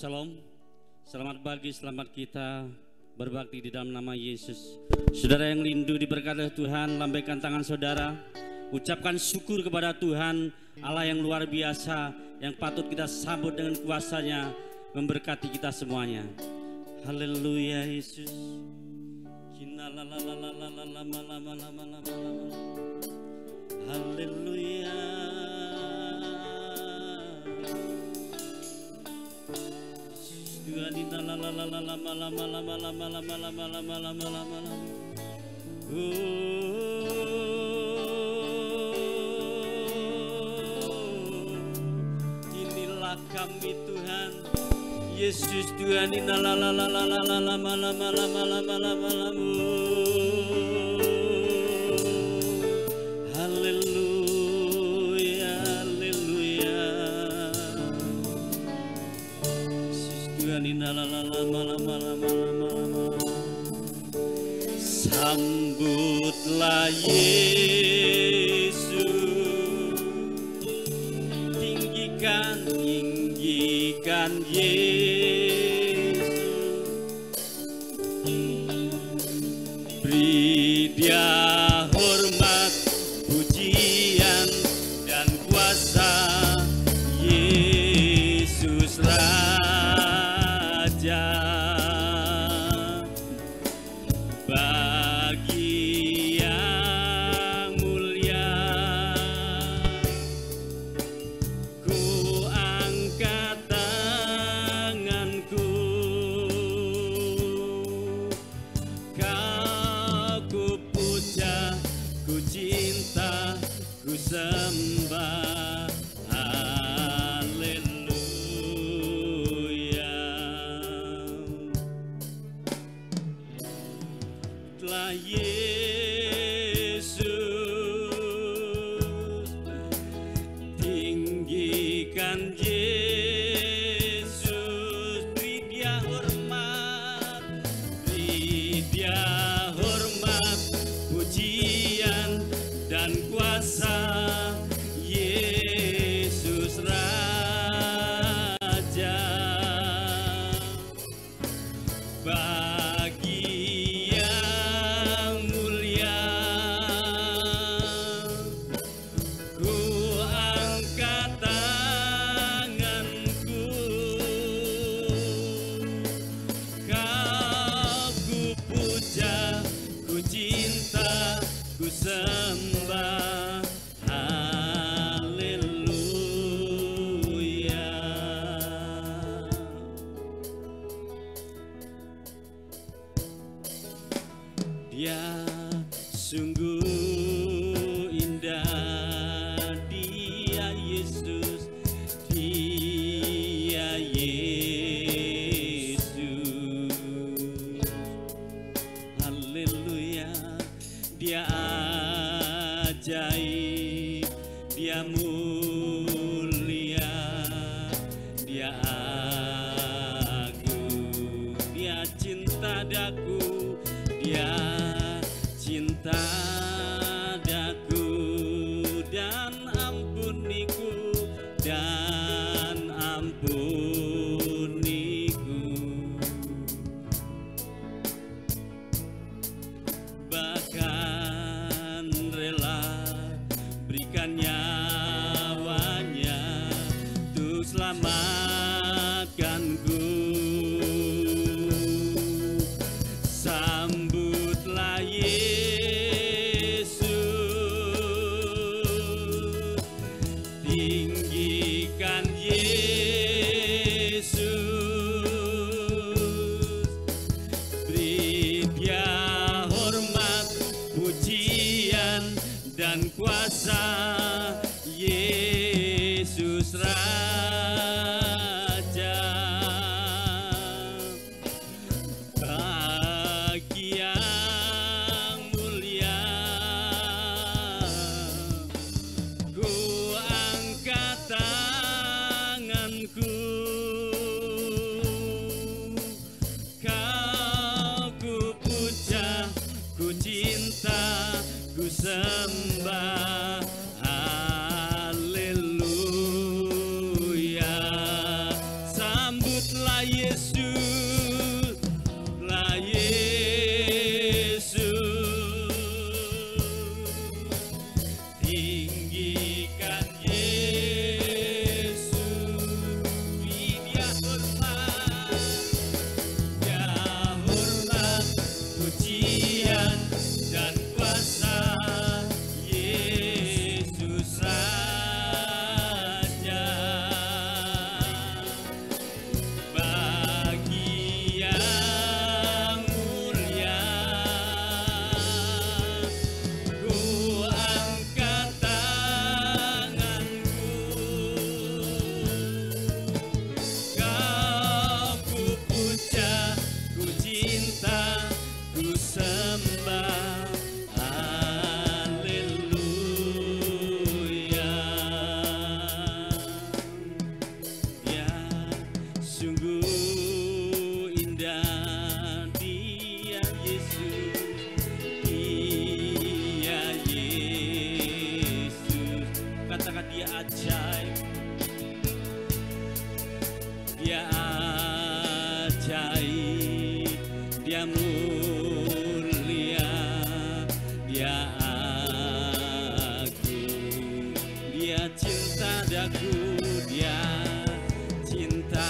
Shalom, selamat pagi, selamat kita berbakti di dalam nama Yesus. Saudara yang rindu diberkati Tuhan, lambaikan tangan saudara, ucapkan syukur kepada Tuhan Allah yang luar biasa, yang patut kita sambut dengan kuasa-Nya, memberkati kita semuanya. Haleluya Yesus. Haleluya. Inilah kami Tuhan Yesus Tuhan. Haleluya, haleluya. Yesus Tuhan. Sambutlah Yesus, tinggikan Yesus, beri Dia hormat, pujian dan kuasa. Yesus Raja, bagi yang mulia, ku angkat tanganku, Kau ku puja, ku cinta, ku sembah. Haleluya. Telah Yesus, tinggikan Yesus, beri Dia hormat, pujian dan kuasa. Yesus Raja, bagi yang mulia, ku angkat tanganku, Kau ku puja, ku cinta, ku sembah. Haleluya. Dia sungguh indah, Dia Yesus, Dia Yesus. Haleluya. Dia ajaib, Dia mulia, Dia agung, Dia cinta daku, Dia cinta daku dan ampuniku, dan ampuniku. Bahkan rela berikan nyawanya untuk selamatkanku. Sambutlah Yesus, tinggikan Yesus, beri Dia hormat, pujian dan kuasa. Yesus Raja, katakan Dia ajaib. Dia ajaib, Dia mulia, Dia agung, Dia cinta daku, Dia cinta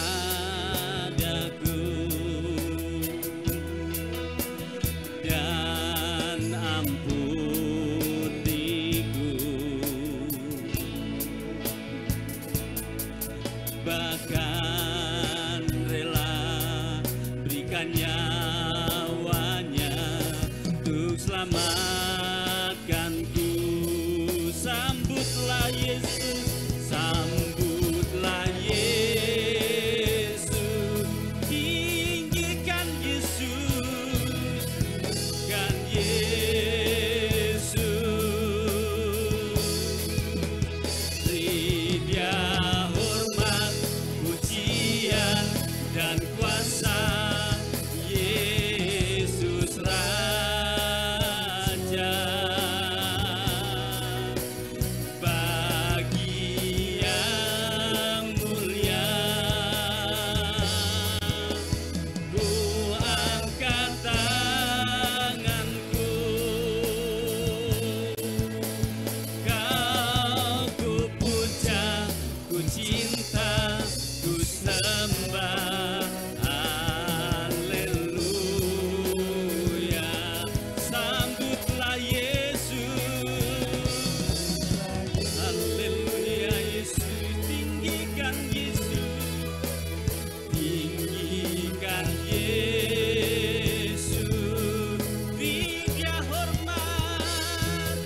daku, dan ampuniku, bahkan rela berikan nyawanya untuk selamatkanku. Sambutlah Yesus, sambutlah Yesus, tinggikan Yesus, kan Yesus. Beri Dia hormat, pujian, dan kuasa, Yesus Raja. Bagi yang mulia, ku angkat tanganku, Kau ku puja, ku cinta, ku sembah. Haleluya. Sambutlah Yesus, haleluya. Yesus, tinggikan Yesus, tinggikan Yesus. Beri Dia hormat,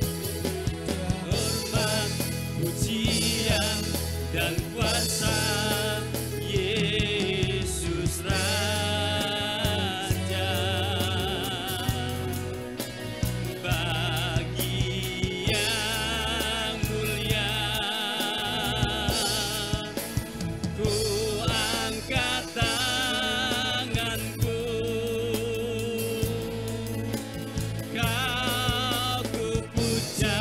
hormat, pujian, dan kuasa, Yesus Raja. Bagi yang mulia, ku angkat tanganku, Kau ku puja,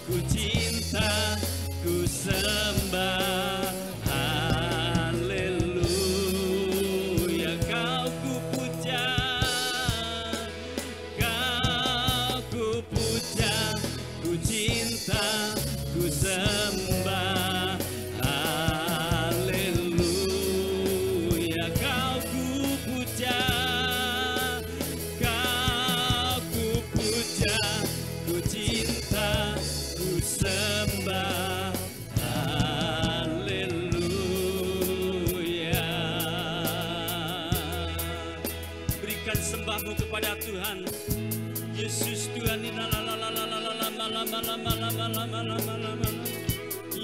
ku cinta, ku sembah. Haleluya. Kau ku puja, Kau ku puja, ku cinta, ku sembah. Haleluya. Kau ku puja, Kau ku puja, ku cinta, ku sembah. Haleluya. Berikan sembahmu kepada Tuhan Yesus. Tuhan ini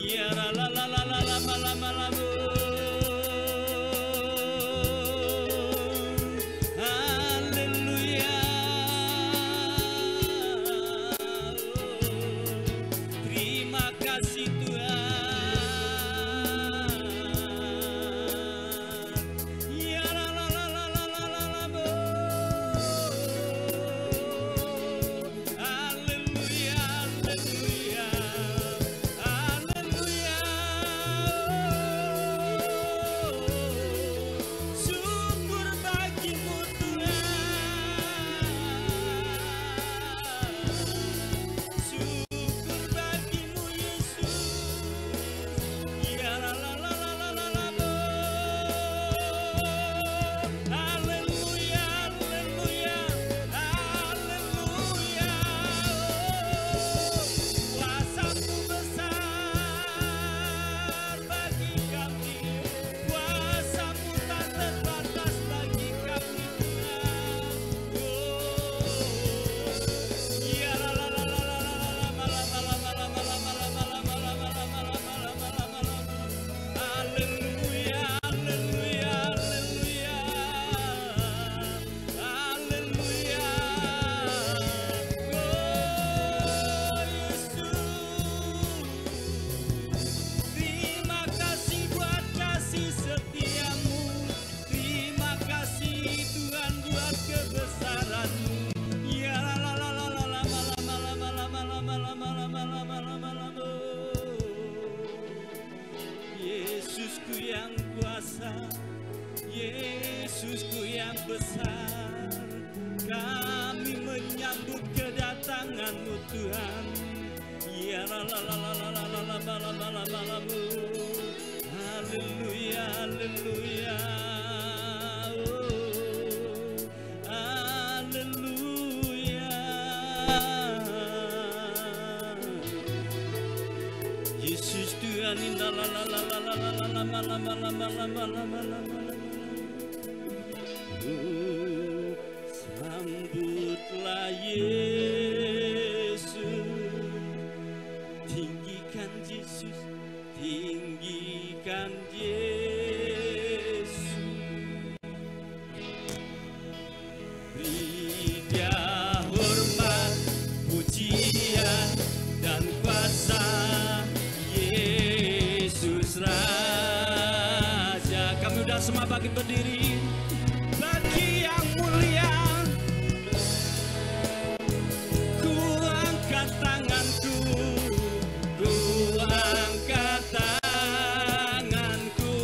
ya haleluya. Terima kasih Tuhan. Ya haleluya, haleluya, haleluya. Haleluya, haleluya. Haleluya. Yesus Tuhan, sambutlah Yesus, tinggikan Yesus, tinggikan Yesus, beri Dia hormat, pujian dan kuasa. Yesus Raja. Kami udah semua bagi berdiri, bagi yang mulia. Ku angkat tanganku, ku angkat tanganku.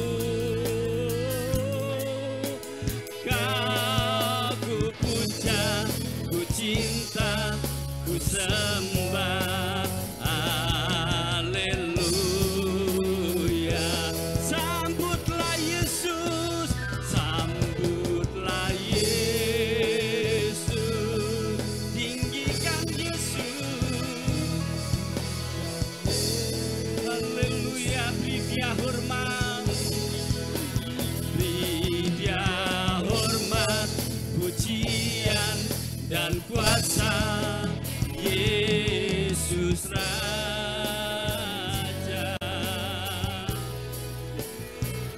Kau ku puja, ku cinta, ku sembah. Dan kuasa Yesus Raja,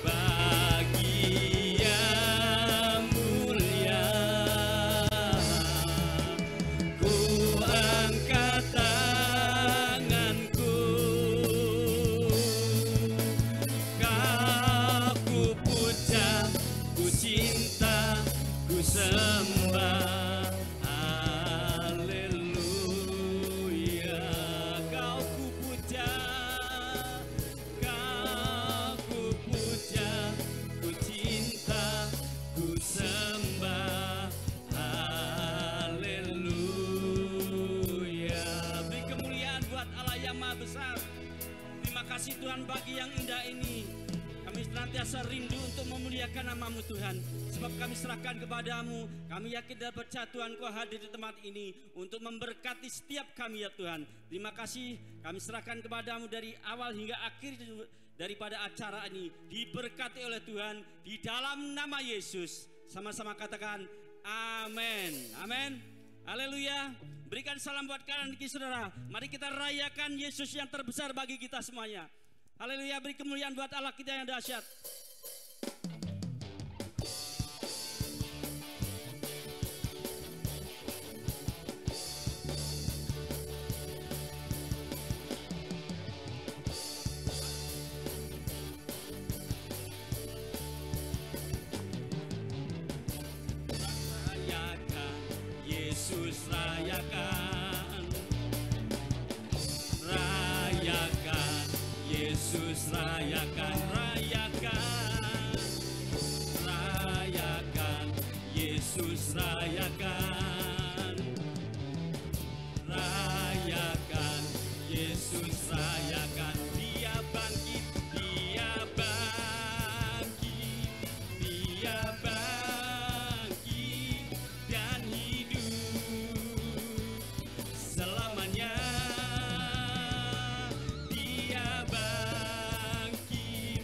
bagi yang mulia. Ku angkat tanganku, Kau ku puja, ku cinta, ku sembah. Kasih Tuhan bagi yang indah ini. Kami senantiasa rindu untuk memuliakan nama-Mu Tuhan. Sebab kami serahkan kepadamu. Kami yakin dan percaya Tuhan Kau hadir di tempat ini untuk memberkati setiap kami ya Tuhan. Terima kasih kami serahkan kepadamu dari awal hingga akhir daripada acara ini. Diberkati oleh Tuhan di dalam nama Yesus. Sama-sama katakan amin. Amin. Haleluya. Berikan salam buat kanan kiri saudara. Mari kita rayakan Yesus yang terbesar bagi kita semuanya. Haleluya. Beri kemuliaan buat Allah kita yang dahsyat. Rayakan Yesus, rayakan, rayakan Yesus, rayakan, rayakan, rayakan Yesus, rayakan, rayakan Yesus, rayakan. Dia bangkit, dia bangkit, dia bangkit dan hidup selamanya. Dia bangkit,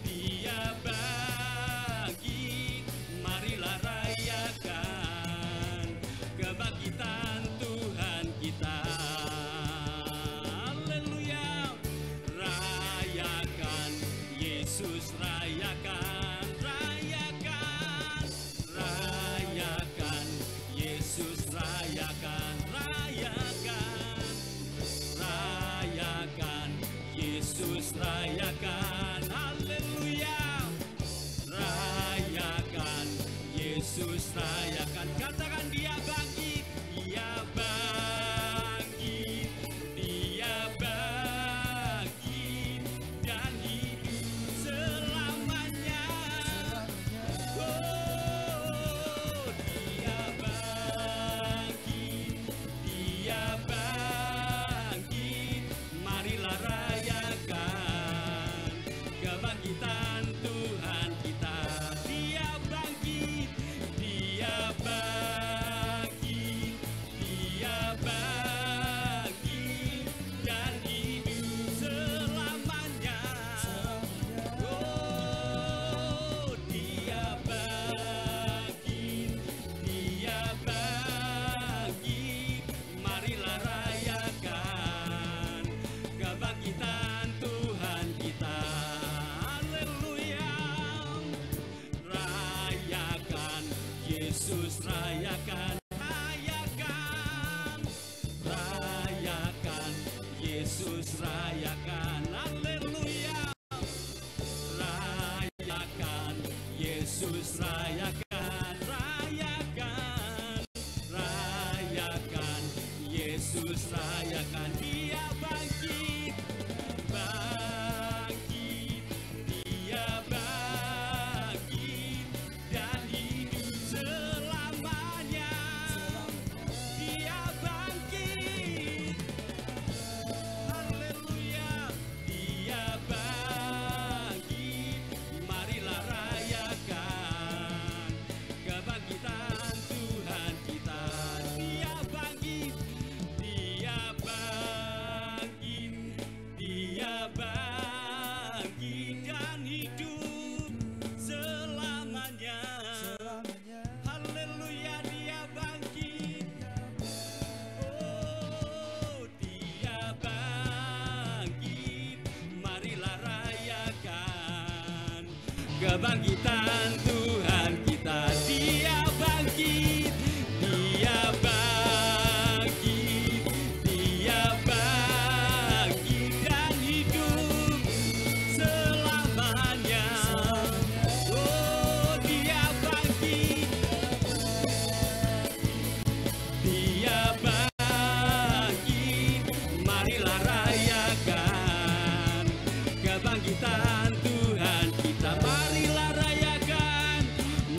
dia bangkit. Marilah rayakan kebangkitan Tuhan kita. Haleluya. Rayakan Yesus, rayakan, rayakan, rayakan Yesus, rayakan, rayakan, rayakan Yesus, rayakan. Haleluya. Rayakan Yesus, rayakan. Katakan dia bangkit, dia bangkit, dia bangkit dan hidup selamanya. Oh, dia bangkit, dia bangkit. Mari kebangkitan Tuhan kita. Dia bangkit, Dia bangkit, Dia bangkit dan hidup selamanya. Oh, Dia bangkit, Dia bangkit. Marilah rayakan kebangkitan Tuhan kita. Marilah rayakan,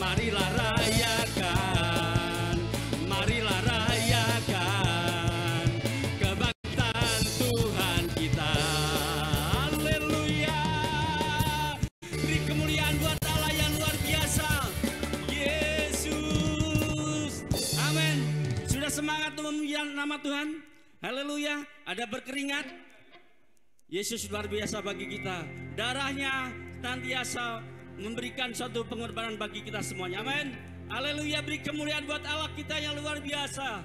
marilah rayakan, marilah rayakan kebangkitan Tuhan kita. Haleluya. Beri kemuliaan buat Allah yang luar biasa, Yesus. Amin. Sudah semangat untuk memuliakan nama Tuhan? Haleluya. Ada berkeringat? Yesus luar biasa bagi kita. Darahnya senantiasa memberikan suatu pengorbanan bagi kita semuanya. Amin. Haleluya. Beri kemuliaan buat Allah kita yang luar biasa.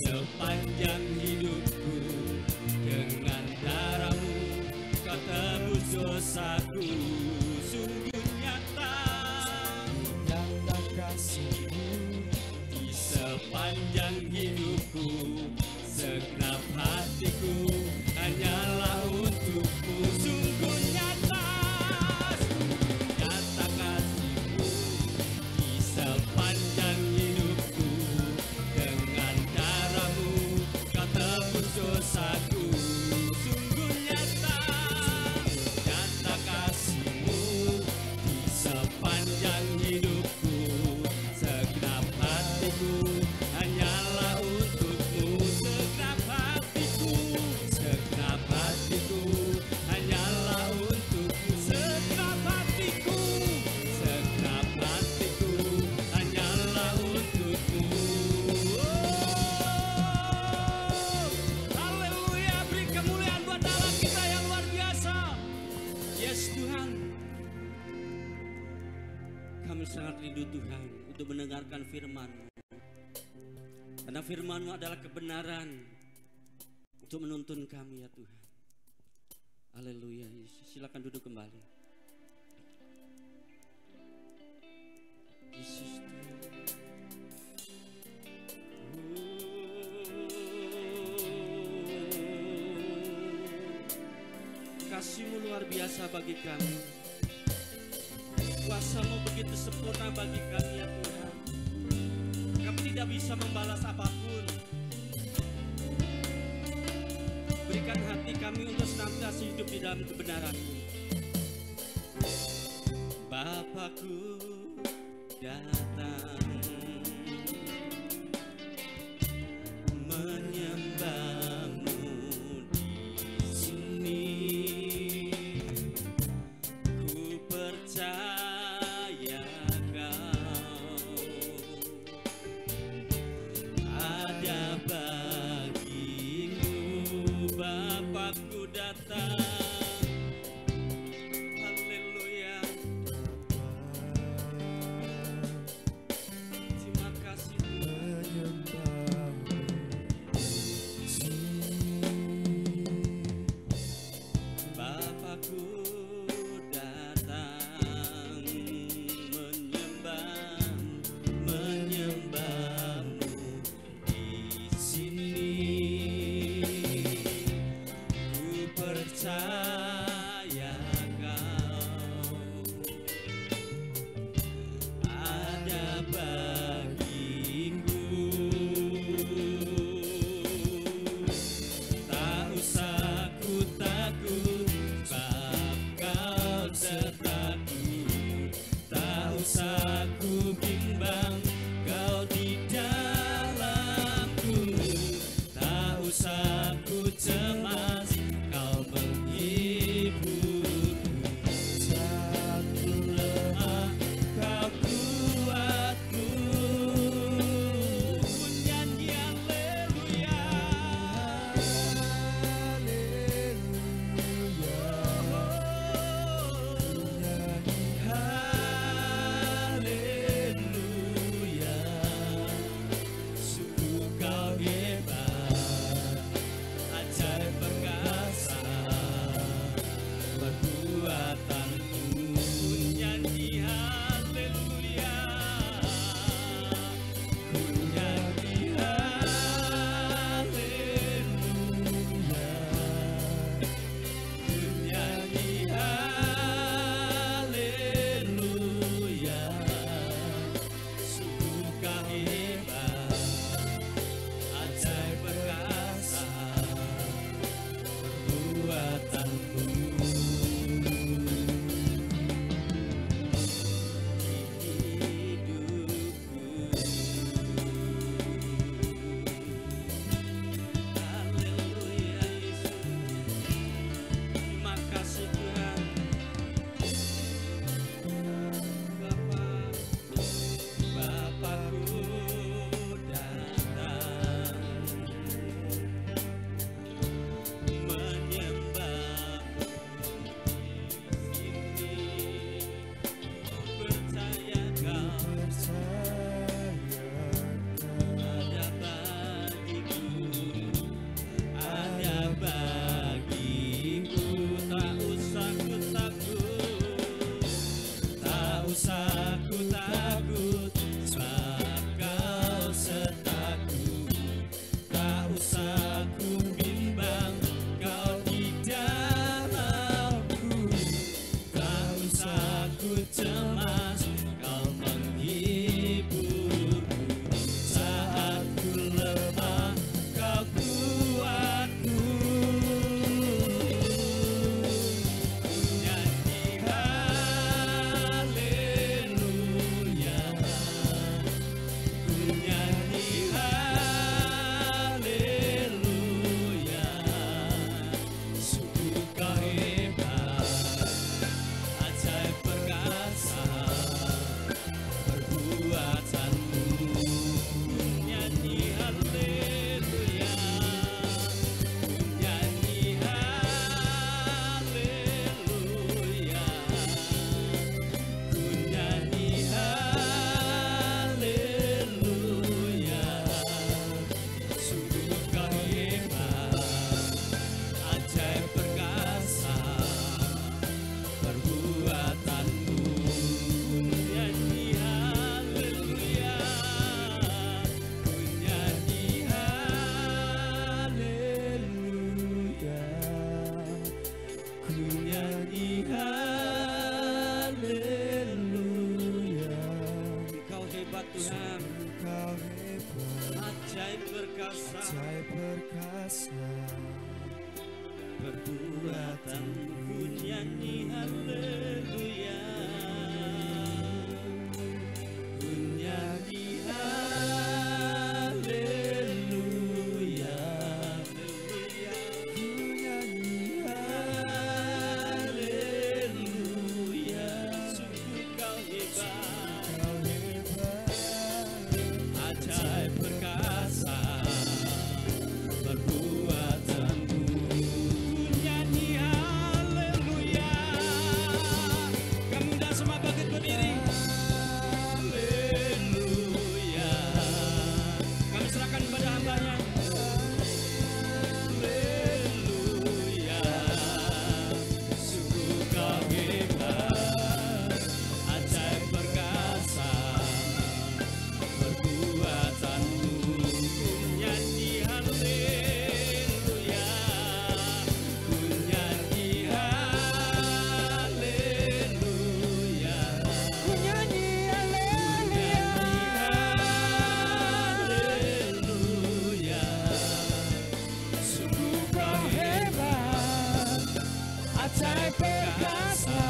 sepanjang hidupku, dengan darahmu kau tebus dosaku. Sungguh nyata nyata kasihmu di sepanjang hidupku, segenap hatiku hanyalah untukmu. Sungguh nyata rindu Tuhan untuk mendengarkan firman-Mu. Karena firman-Mu adalah kebenaran untuk menuntun kami ya Tuhan. Haleluya Yesus. Silakan duduk kembali. Yesus Tuhan. Kasih-Mu luar biasa bagi kami. Kuasa-Mu begitu sempurna bagi kami ya Tuhan. Kami tidak bisa membalas apapun. Berikan hati kami untuk senantiasa hidup di dalam kebenaran-Mu. Bapakku datang menyembah-Mu di sini. Ku percaya Kau ada bagiku. Bapakku datang. Haleluya. Terima kasih Tuhan. Bapakku datang menyembah-Mu di sini. Ku percaya ku nyanyi haleluya, ku nyanyi haleluya, ku nyanyi haleluya. Sungguh kau hebat, ajaib perkasa perbuatanmu. Ku nyanyi haleluya. Kamu muda semua bangkit berdiri. Haleluya. Kami serahkan kepada hamba-Nya. Haleluya. Sungguh kau hebat, ajaib perkasa perbuatanmu. Ku nyanyi haleluya, ku nyanyi haleluya, Ku nyanyi haleluya, haleluya. Sungguh kau hebat, ajaib perkasa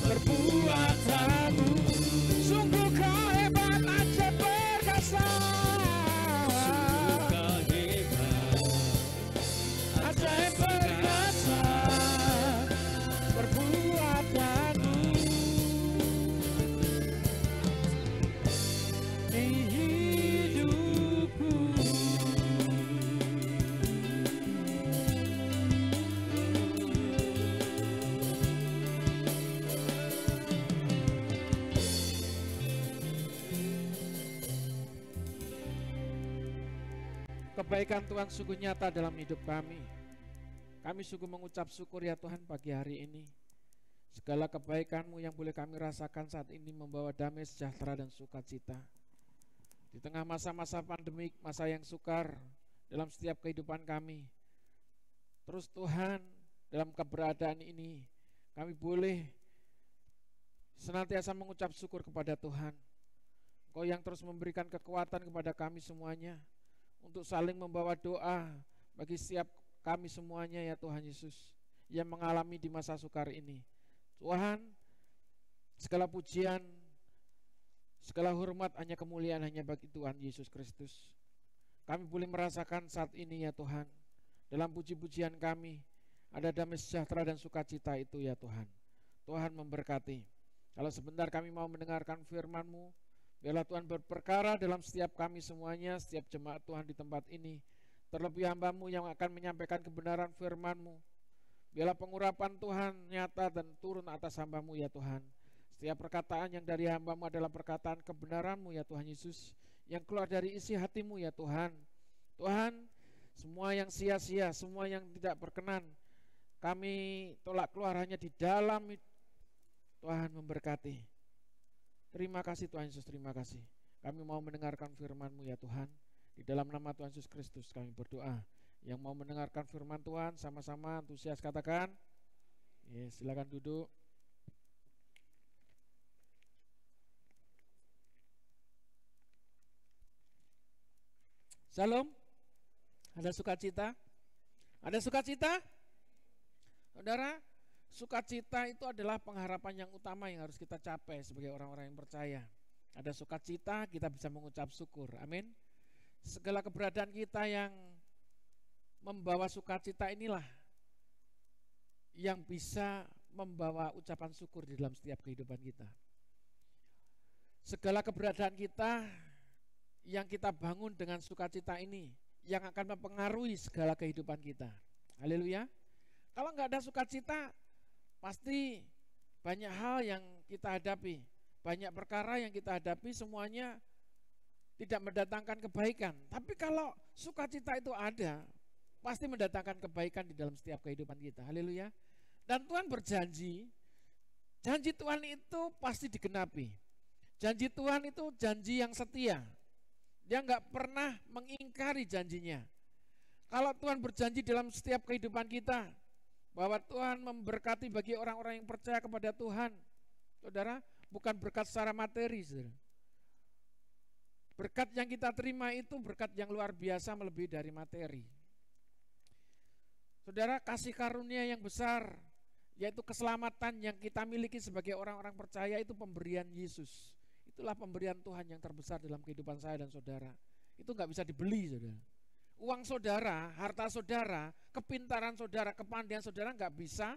perbuatanmu. sungguh kau hebat, ajaib perkasa. Sungguh kau hebat, Ajaib perkasa perbuatanmu di hidupku. Kebaikan Tuhan sungguh nyata dalam hidup kami. Kami sungguh mengucap syukur ya Tuhan pagi hari ini. Segala kebaikan-Mu yang boleh kami rasakan saat ini membawa damai, sejahtera, dan sukacita. Di tengah masa-masa pandemik, masa yang sukar dalam setiap kehidupan kami. Terus Tuhan, dalam keberadaan ini, kami boleh senantiasa mengucap syukur kepada Tuhan. Engkau yang terus memberikan kekuatan kepada kami semuanya, untuk saling membawa doa bagi setiap kami semuanya ya Tuhan Yesus, yang mengalami di masa sukar ini. Tuhan, segala pujian, segala hormat, hanya kemuliaan hanya bagi Tuhan Yesus Kristus. Kami boleh merasakan saat ini ya Tuhan, dalam puji-pujian kami ada damai, sejahtera, dan sukacita itu ya Tuhan. Tuhan memberkati. Kalau sebentar kami mau mendengarkan firman-Mu, biarlah Tuhan berperkara dalam setiap kami semuanya, setiap jemaat Tuhan di tempat ini. Terlebih hamba-Mu yang akan menyampaikan kebenaran firman-Mu. Biarlah pengurapan Tuhan nyata dan turun atas hamba-Mu ya Tuhan. Setiap perkataan yang dari hamba-Mu adalah perkataan kebenaran-Mu ya Tuhan Yesus, yang keluar dari isi hati-Mu ya Tuhan. Tuhan, semua yang sia-sia, semua yang tidak berkenan, kami tolak keluar hanya di dalam. Tuhan memberkati. Terima kasih Tuhan Yesus, terima kasih. Kami mau mendengarkan firman-Mu ya Tuhan. Di dalam nama Tuhan Yesus Kristus kami berdoa. Yang mau mendengarkan firman Tuhan sama-sama antusias katakan. Yes, silakan duduk. Shalom. Ada sukacita? Ada sukacita? Saudara, sukacita itu adalah pengharapan yang utama yang harus kita capai sebagai orang-orang yang percaya. Ada sukacita, kita bisa mengucap syukur. Amin. Segala keberadaan kita yang membawa sukacita inilah yang bisa membawa ucapan syukur di dalam setiap kehidupan kita. Segala keberadaan kita yang kita bangun dengan sukacita ini yang akan mempengaruhi segala kehidupan kita. Haleluya. Kalau nggak ada sukacita, pasti banyak hal yang kita hadapi, banyak perkara yang kita hadapi semuanya tidak mendatangkan kebaikan. Tapi kalau sukacita itu ada, pasti mendatangkan kebaikan di dalam setiap kehidupan kita. Haleluya. Dan Tuhan berjanji, janji Tuhan itu pasti digenapi. Janji Tuhan itu janji yang setia. Dia nggak pernah mengingkari janjinya. Kalau Tuhan berjanji dalam setiap kehidupan kita, bahwa Tuhan memberkati bagi orang-orang yang percaya kepada Tuhan, saudara, bukan berkat secara materi, saudara. Berkat yang kita terima itu berkat yang luar biasa melebihi dari materi. Saudara, kasih karunia yang besar, yaitu keselamatan yang kita miliki sebagai orang-orang percaya, itu pemberian Yesus. Itulah pemberian Tuhan yang terbesar dalam kehidupan saya dan saudara. Itu nggak bisa dibeli, saudara. Uang saudara, harta saudara, kepintaran saudara, kepandaian saudara nggak bisa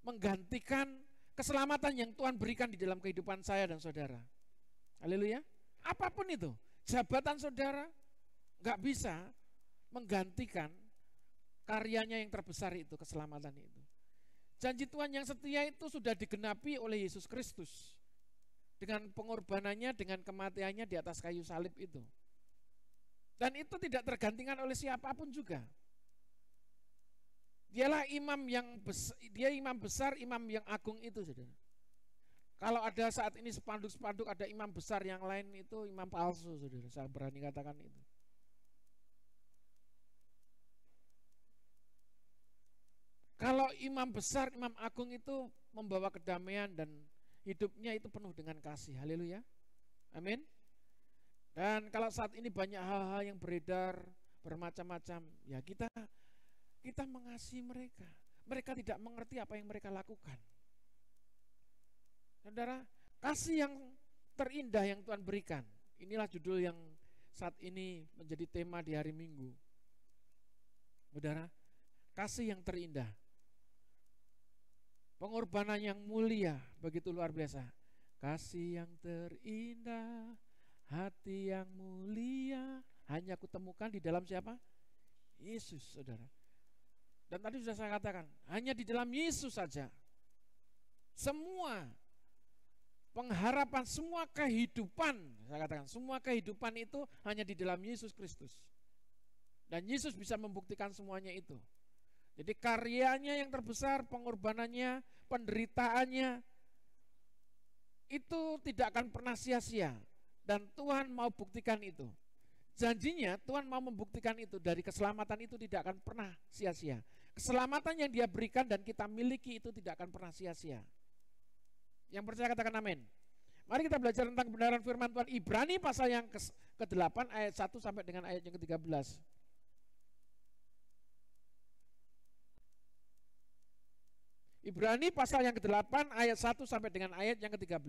menggantikan keselamatan yang Tuhan berikan di dalam kehidupan saya dan saudara. Haleluya. Apapun itu, jabatan saudara nggak bisa menggantikan karyanya yang terbesar itu, keselamatan itu. Janji Tuhan yang setia itu sudah digenapi oleh Yesus Kristus dengan pengorbanannya, dengan kematiannya di atas kayu salib itu. Dan itu tidak tergantikan oleh siapapun juga. Dialah imam yang besar, dia imam besar, imam yang agung itu, saudara. Kalau ada saat ini spanduk-spanduk ada imam besar yang lain, itu imam palsu, saudara. Saya berani katakan itu. Kalau imam besar, imam agung itu membawa kedamaian dan hidupnya itu penuh dengan kasih. Haleluya. Amin. Dan kalau saat ini banyak hal-hal yang beredar bermacam-macam, ya kita mengasihi mereka. Mereka tidak mengerti apa yang mereka lakukan. Saudara, kasih yang terindah yang Tuhan berikan. Inilah judul yang saat ini menjadi tema di hari Minggu. Saudara, kasih yang terindah. Pengorbanan yang mulia, begitu luar biasa. Kasih yang terindah, hati yang mulia, hanya kutemukan di dalam siapa? Yesus, saudara. Dan tadi sudah saya katakan, hanya di dalam Yesus saja. Semua pengharapan, semua kehidupan, saya katakan, semua kehidupan itu hanya di dalam Yesus Kristus. Dan Yesus bisa membuktikan semuanya itu. Jadi karyanya yang terbesar, pengorbanannya, penderitaannya, itu tidak akan pernah sia-sia. Dan Tuhan mau buktikan itu. Janjinya Tuhan mau membuktikan itu. Dari keselamatan itu tidak akan pernah sia-sia. Keselamatan yang Dia berikan dan kita miliki itu tidak akan pernah sia-sia. Yang percaya katakan amin. Mari kita belajar tentang kebenaran firman Tuhan. Ibrani pasal yang ke-8 ayat 1 sampai dengan ayat yang ke-13. Ibrani pasal yang ke-8 ayat 1 sampai dengan ayat yang ke-13.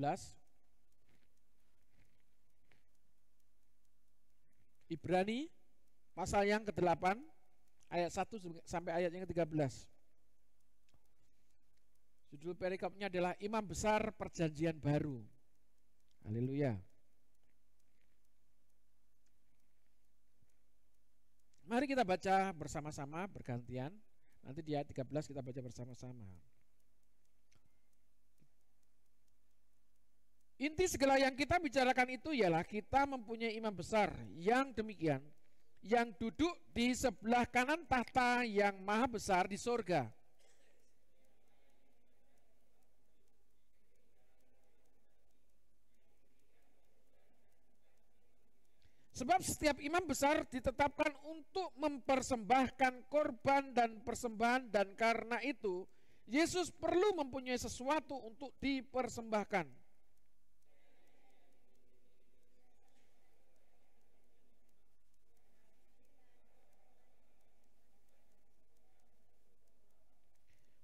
Ibrani pasal yang ke-8 ayat 1 sampai ayat yang ke-13. Judul perikopnya adalah Imam Besar Perjanjian Baru. Haleluya. Mari kita baca bersama-sama bergantian. Nanti di ayat 13 kita baca bersama-sama. Inti segala yang kita bicarakan itu ialah kita mempunyai imam besar yang demikian, yang duduk di sebelah kanan tahta yang maha besar di sorga. Sebab setiap imam besar ditetapkan untuk mempersembahkan korban dan persembahan, dan karena itu Yesus perlu mempunyai sesuatu untuk dipersembahkan.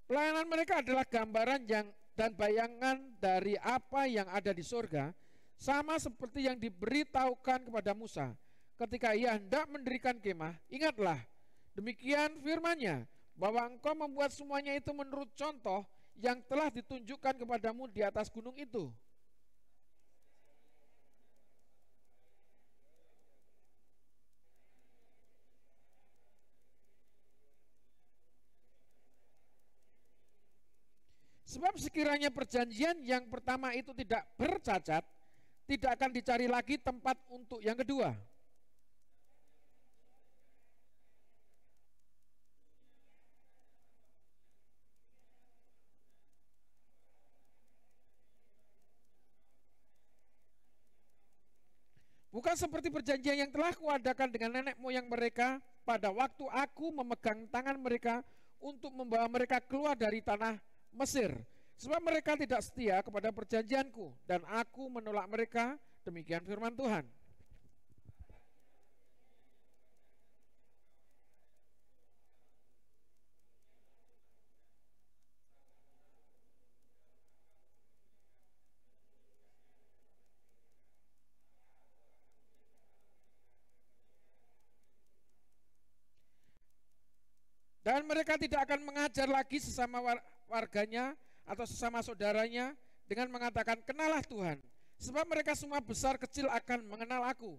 Pelayanan mereka adalah gambaran dan bayangan dari apa yang ada di sorga, sama seperti yang diberitahukan kepada Musa ketika ia hendak mendirikan kemah. Ingatlah, demikian firman-Nya, bahwa engkau membuat semuanya itu menurut contoh yang telah ditunjukkan kepadamu di atas gunung itu. Sebab sekiranya perjanjian yang pertama itu tidak bercacat, tidak akan dicari lagi tempat untuk yang kedua. Bukan seperti perjanjian yang telah kuadakan dengan nenek moyang mereka pada waktu aku memegang tangan mereka untuk membawa mereka keluar dari tanah Mesir, sebab mereka tidak setia kepada perjanjianku dan aku menolak mereka. Demikian firman Tuhan. Dan mereka tidak akan mengajar lagi sesama warganya atau sesama saudaranya dengan mengatakan, kenalah Tuhan, sebab mereka semua besar kecil akan mengenal aku.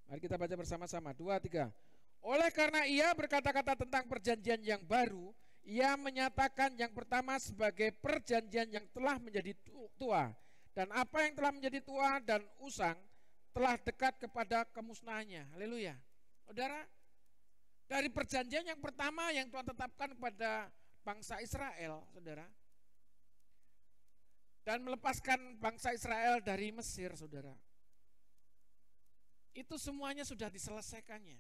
Mari kita baca bersama-sama, 2, 3. Oleh karena ia berkata-kata tentang perjanjian yang baru, ia menyatakan yang pertama sebagai perjanjian yang telah menjadi tua. Dan apa yang telah menjadi tua dan usang telah dekat kepada kemusnahannya. Haleluya. Saudara, dari perjanjian yang pertama yang Tuhan tetapkan kepada bangsa Israel, saudara, dan melepaskan bangsa Israel dari Mesir, saudara, itu semuanya sudah diselesaikannya.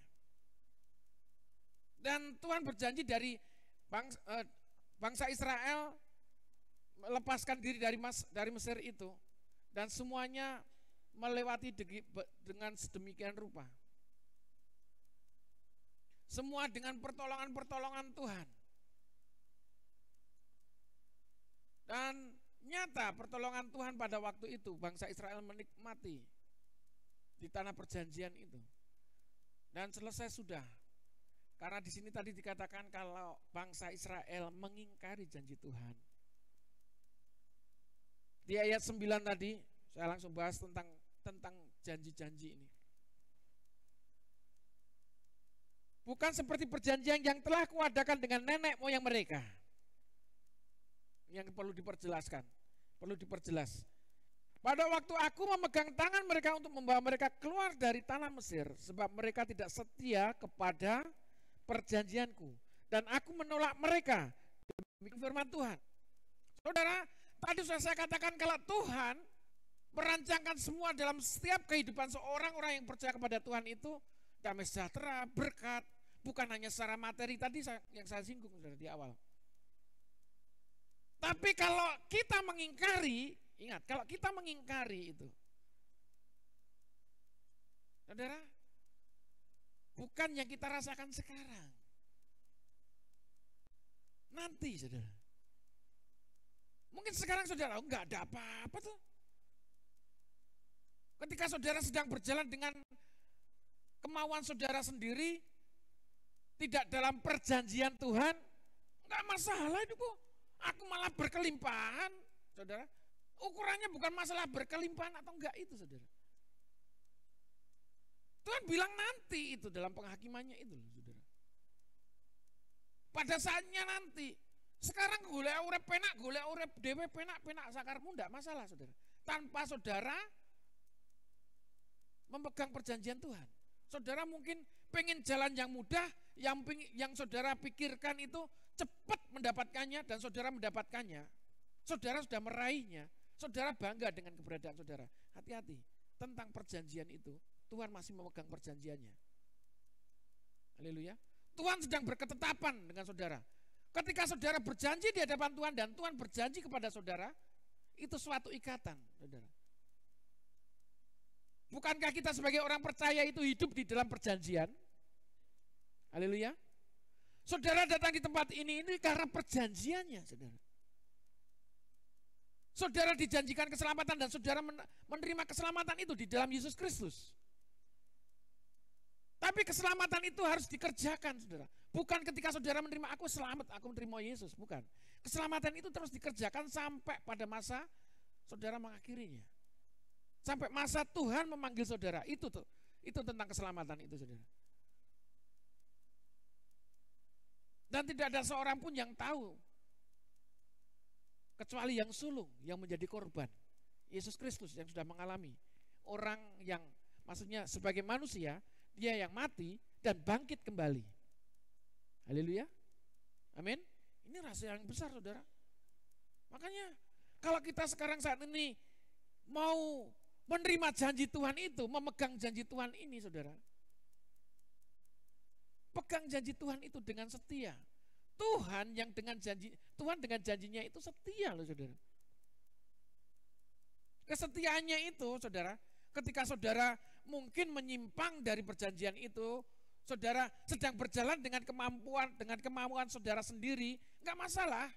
Dan Tuhan berjanji dari bangsa Israel melepaskan diri dari Mesir itu, dan semuanya melewati dengan sedemikian rupa. Semua dengan pertolongan-pertolongan Tuhan. Dan nyata pertolongan Tuhan pada waktu itu bangsa Israel menikmati di tanah perjanjian itu. Dan selesai sudah. Karena di sini tadi dikatakan kalau bangsa Israel mengingkari janji Tuhan. Di ayat 9 tadi saya langsung bahas tentang janji-janji ini. Bukan seperti perjanjian yang telah kuadakan dengan nenek moyang mereka. Yang perlu diperjelaskan, perlu diperjelas. Pada waktu aku memegang tangan mereka untuk membawa mereka keluar dari tanah Mesir, sebab mereka tidak setia kepada perjanjianku, dan aku menolak mereka. Demikian firman Tuhan. Saudara, tadi sudah saya katakan kalau Tuhan merancangkan semua dalam setiap kehidupan seorang orang yang percaya kepada Tuhan itu damai sejahtera, berkat, bukan hanya secara materi tadi yang saya singgung di awal. Tapi kalau kita mengingkari, ingat, kalau kita mengingkari itu, saudara, bukan yang kita rasakan sekarang. Nanti, saudara. Mungkin sekarang saudara, enggak ada apa-apa tuh. Ketika saudara sedang berjalan dengan kemauan saudara sendiri, tidak dalam perjanjian Tuhan, enggak masalah itu kok. Aku malah berkelimpahan, saudara. Ukurannya bukan masalah berkelimpahan atau enggak itu, saudara. Tuhan bilang nanti itu dalam penghakimannya itu, saudara. Pada saatnya nanti. Sekarang golek urip penak, golek urip dhewe penak-penak sakarmu enggak masalah, saudara. Tanpa saudara memegang perjanjian Tuhan. Saudara mungkin pengen jalan yang mudah, yang saudara pikirkan itu cepat mendapatkannya, dan saudara mendapatkannya. Saudara sudah meraihnya, saudara bangga dengan keberadaan saudara. Hati-hati, tentang perjanjian itu, Tuhan masih memegang perjanjiannya. Haleluya. Tuhan sedang berketetapan dengan saudara. Ketika saudara berjanji di hadapan Tuhan dan Tuhan berjanji kepada saudara, itu suatu ikatan, saudara. Bukankah kita sebagai orang percaya itu hidup di dalam perjanjian? Haleluya. Saudara datang di tempat ini karena perjanjiannya, saudara. Saudara dijanjikan keselamatan dan saudara menerima keselamatan itu di dalam Yesus Kristus. Tapi keselamatan itu harus dikerjakan, saudara. Bukan ketika saudara menerima aku selamat, aku menerima Yesus, bukan. Keselamatan itu terus dikerjakan sampai pada masa saudara mengakhirinya. Sampai masa Tuhan memanggil saudara, itu tentang keselamatan itu, saudara. Dan tidak ada seorang pun yang tahu, kecuali yang sulung, yang menjadi korban, Yesus Kristus yang sudah mengalami. Orang yang, maksudnya sebagai manusia, dia yang mati dan bangkit kembali. Haleluya. Amin. Ini rahasia yang besar, saudara. Makanya kalau kita sekarang saat ini mau menerima janji Tuhan itu, memegang janji Tuhan ini, saudara, pegang janji Tuhan itu dengan setia. Tuhan dengan janjinya itu setia, loh, saudara. Kesetiaannya itu, saudara, ketika saudara mungkin menyimpang dari perjanjian itu, saudara sedang berjalan dengan kemampuan saudara sendiri, enggak masalah.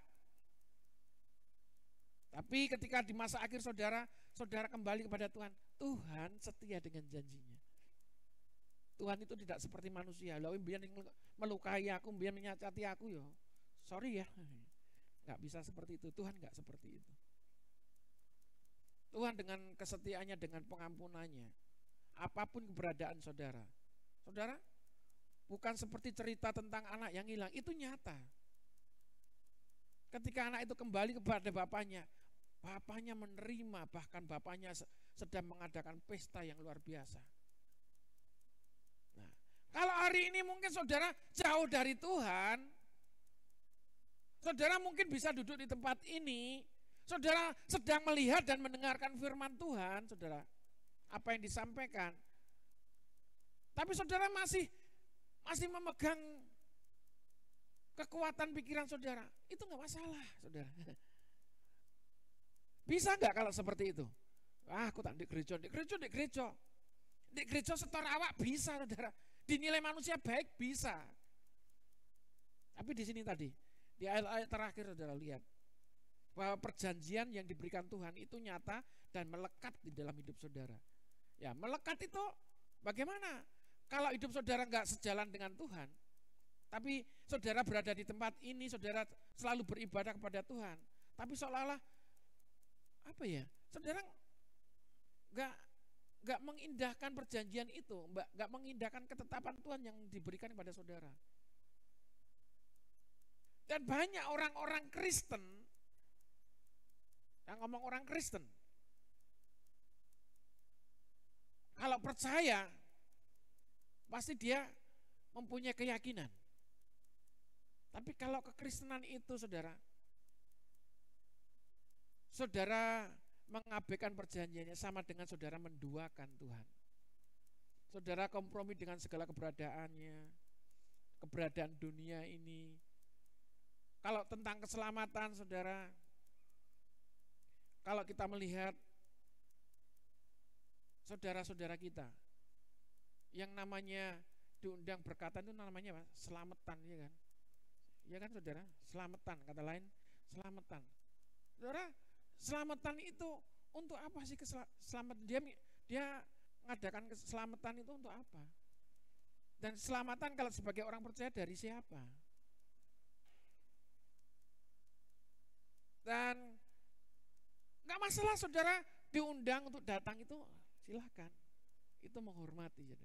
Tapi ketika di masa akhir saudara kembali kepada Tuhan, Tuhan setia dengan janjinya. Tuhan itu tidak seperti manusia. Lalu biar melukai aku, biar menyakiti aku, yo sorry ya, nggak bisa seperti itu. Tuhan nggak seperti itu. Tuhan dengan kesetiaannya, dengan pengampunannya, apapun keberadaan saudara, bukan seperti cerita tentang anak yang hilang, itu nyata. Ketika anak itu kembali kepada bapaknya menerima, bahkan bapaknya sedang mengadakan pesta yang luar biasa. Nah, kalau hari ini mungkin saudara jauh dari Tuhan, saudara mungkin bisa duduk di tempat ini, saudara sedang melihat dan mendengarkan firman Tuhan, saudara, apa yang disampaikan. Tapi saudara masih memegang kekuatan pikiran saudara, itu nggak masalah, saudara. Bisa nggak kalau seperti itu? Aku tak di gereja setor awak bisa, saudara. Dinilai manusia baik bisa. Tapi di sini tadi, di ayat-ayat terakhir saudara lihat bahwa perjanjian yang diberikan Tuhan itu nyata dan melekat di dalam hidup saudara. Ya, melekat itu bagaimana? Kalau hidup saudara nggak sejalan dengan Tuhan, tapi saudara berada di tempat ini, saudara selalu beribadah kepada Tuhan, tapi seolah-olah apa ya? Saudara nggak mengindahkan perjanjian itu, nggak mengindahkan ketetapan Tuhan yang diberikan kepada saudara. Dan banyak orang-orang Kristen, yang ngomong orang Kristen, kalau percaya pasti dia mempunyai keyakinan. Tapi kalau kekristenan itu saudara mengabaikan perjanjiannya, sama dengan saudara menduakan Tuhan. Saudara kompromi dengan segala keberadaannya, keberadaan dunia ini. Kalau tentang keselamatan saudara, kalau kita melihat saudara-saudara kita yang namanya diundang berkata itu namanya apa? Selamatan, ya kan? Ya kan saudara? Selamatan, kata lain selamatan. Saudara, selamatan itu untuk apa sih? Keselamatan dia mengadakan keselamatan itu untuk apa? Dan keselamatan kalau sebagai orang percaya dari siapa? Dan nggak masalah saudara diundang untuk datang, itu silahkan, itu menghormati.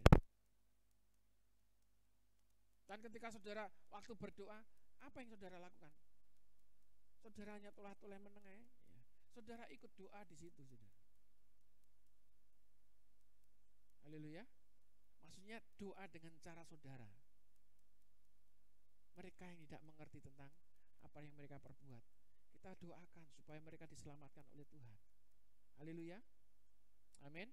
Dan ketika saudara waktu berdoa, apa yang saudara lakukan? Saudaranya tulah-tulah menengah, ya. Saudara ikut doa di situ, saudara. Haleluya. Maksudnya doa dengan cara saudara. Mereka yang tidak mengerti tentang apa yang mereka perbuat, kita doakan supaya mereka diselamatkan oleh Tuhan. Haleluya. Amin.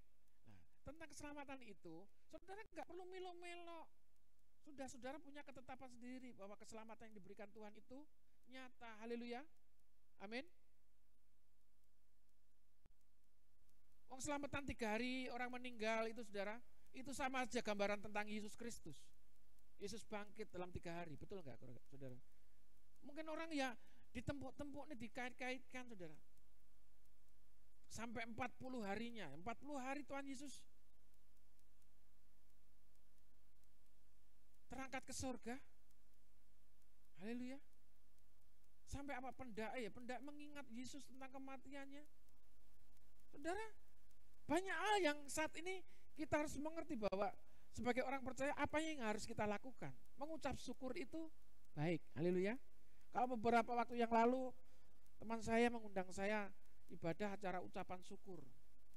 Nah, tentang keselamatan itu, saudara nggak perlu melo-melo. Sudah saudara punya ketetapan sendiri bahwa keselamatan yang diberikan Tuhan itu nyata. Haleluya. Amin. Selamatan 3 hari orang meninggal itu saudara, itu sama aja gambaran tentang Yesus Kristus. Yesus bangkit dalam 3 hari, betul nggak saudara? Mungkin orang ya ditempuk-tempuk nih, dikait-kaitkan saudara. Sampai 40 harinya, 40 hari Tuhan Yesus terangkat ke surga. Haleluya. Sampai apa? Pendak mengingat Yesus tentang kematiannya. Saudara, banyak hal yang saat ini kita harus mengerti bahwa sebagai orang percaya apa yang harus kita lakukan. Mengucap syukur itu baik. Haleluya. Kalau beberapa waktu yang lalu teman saya mengundang saya ibadah acara ucapan syukur.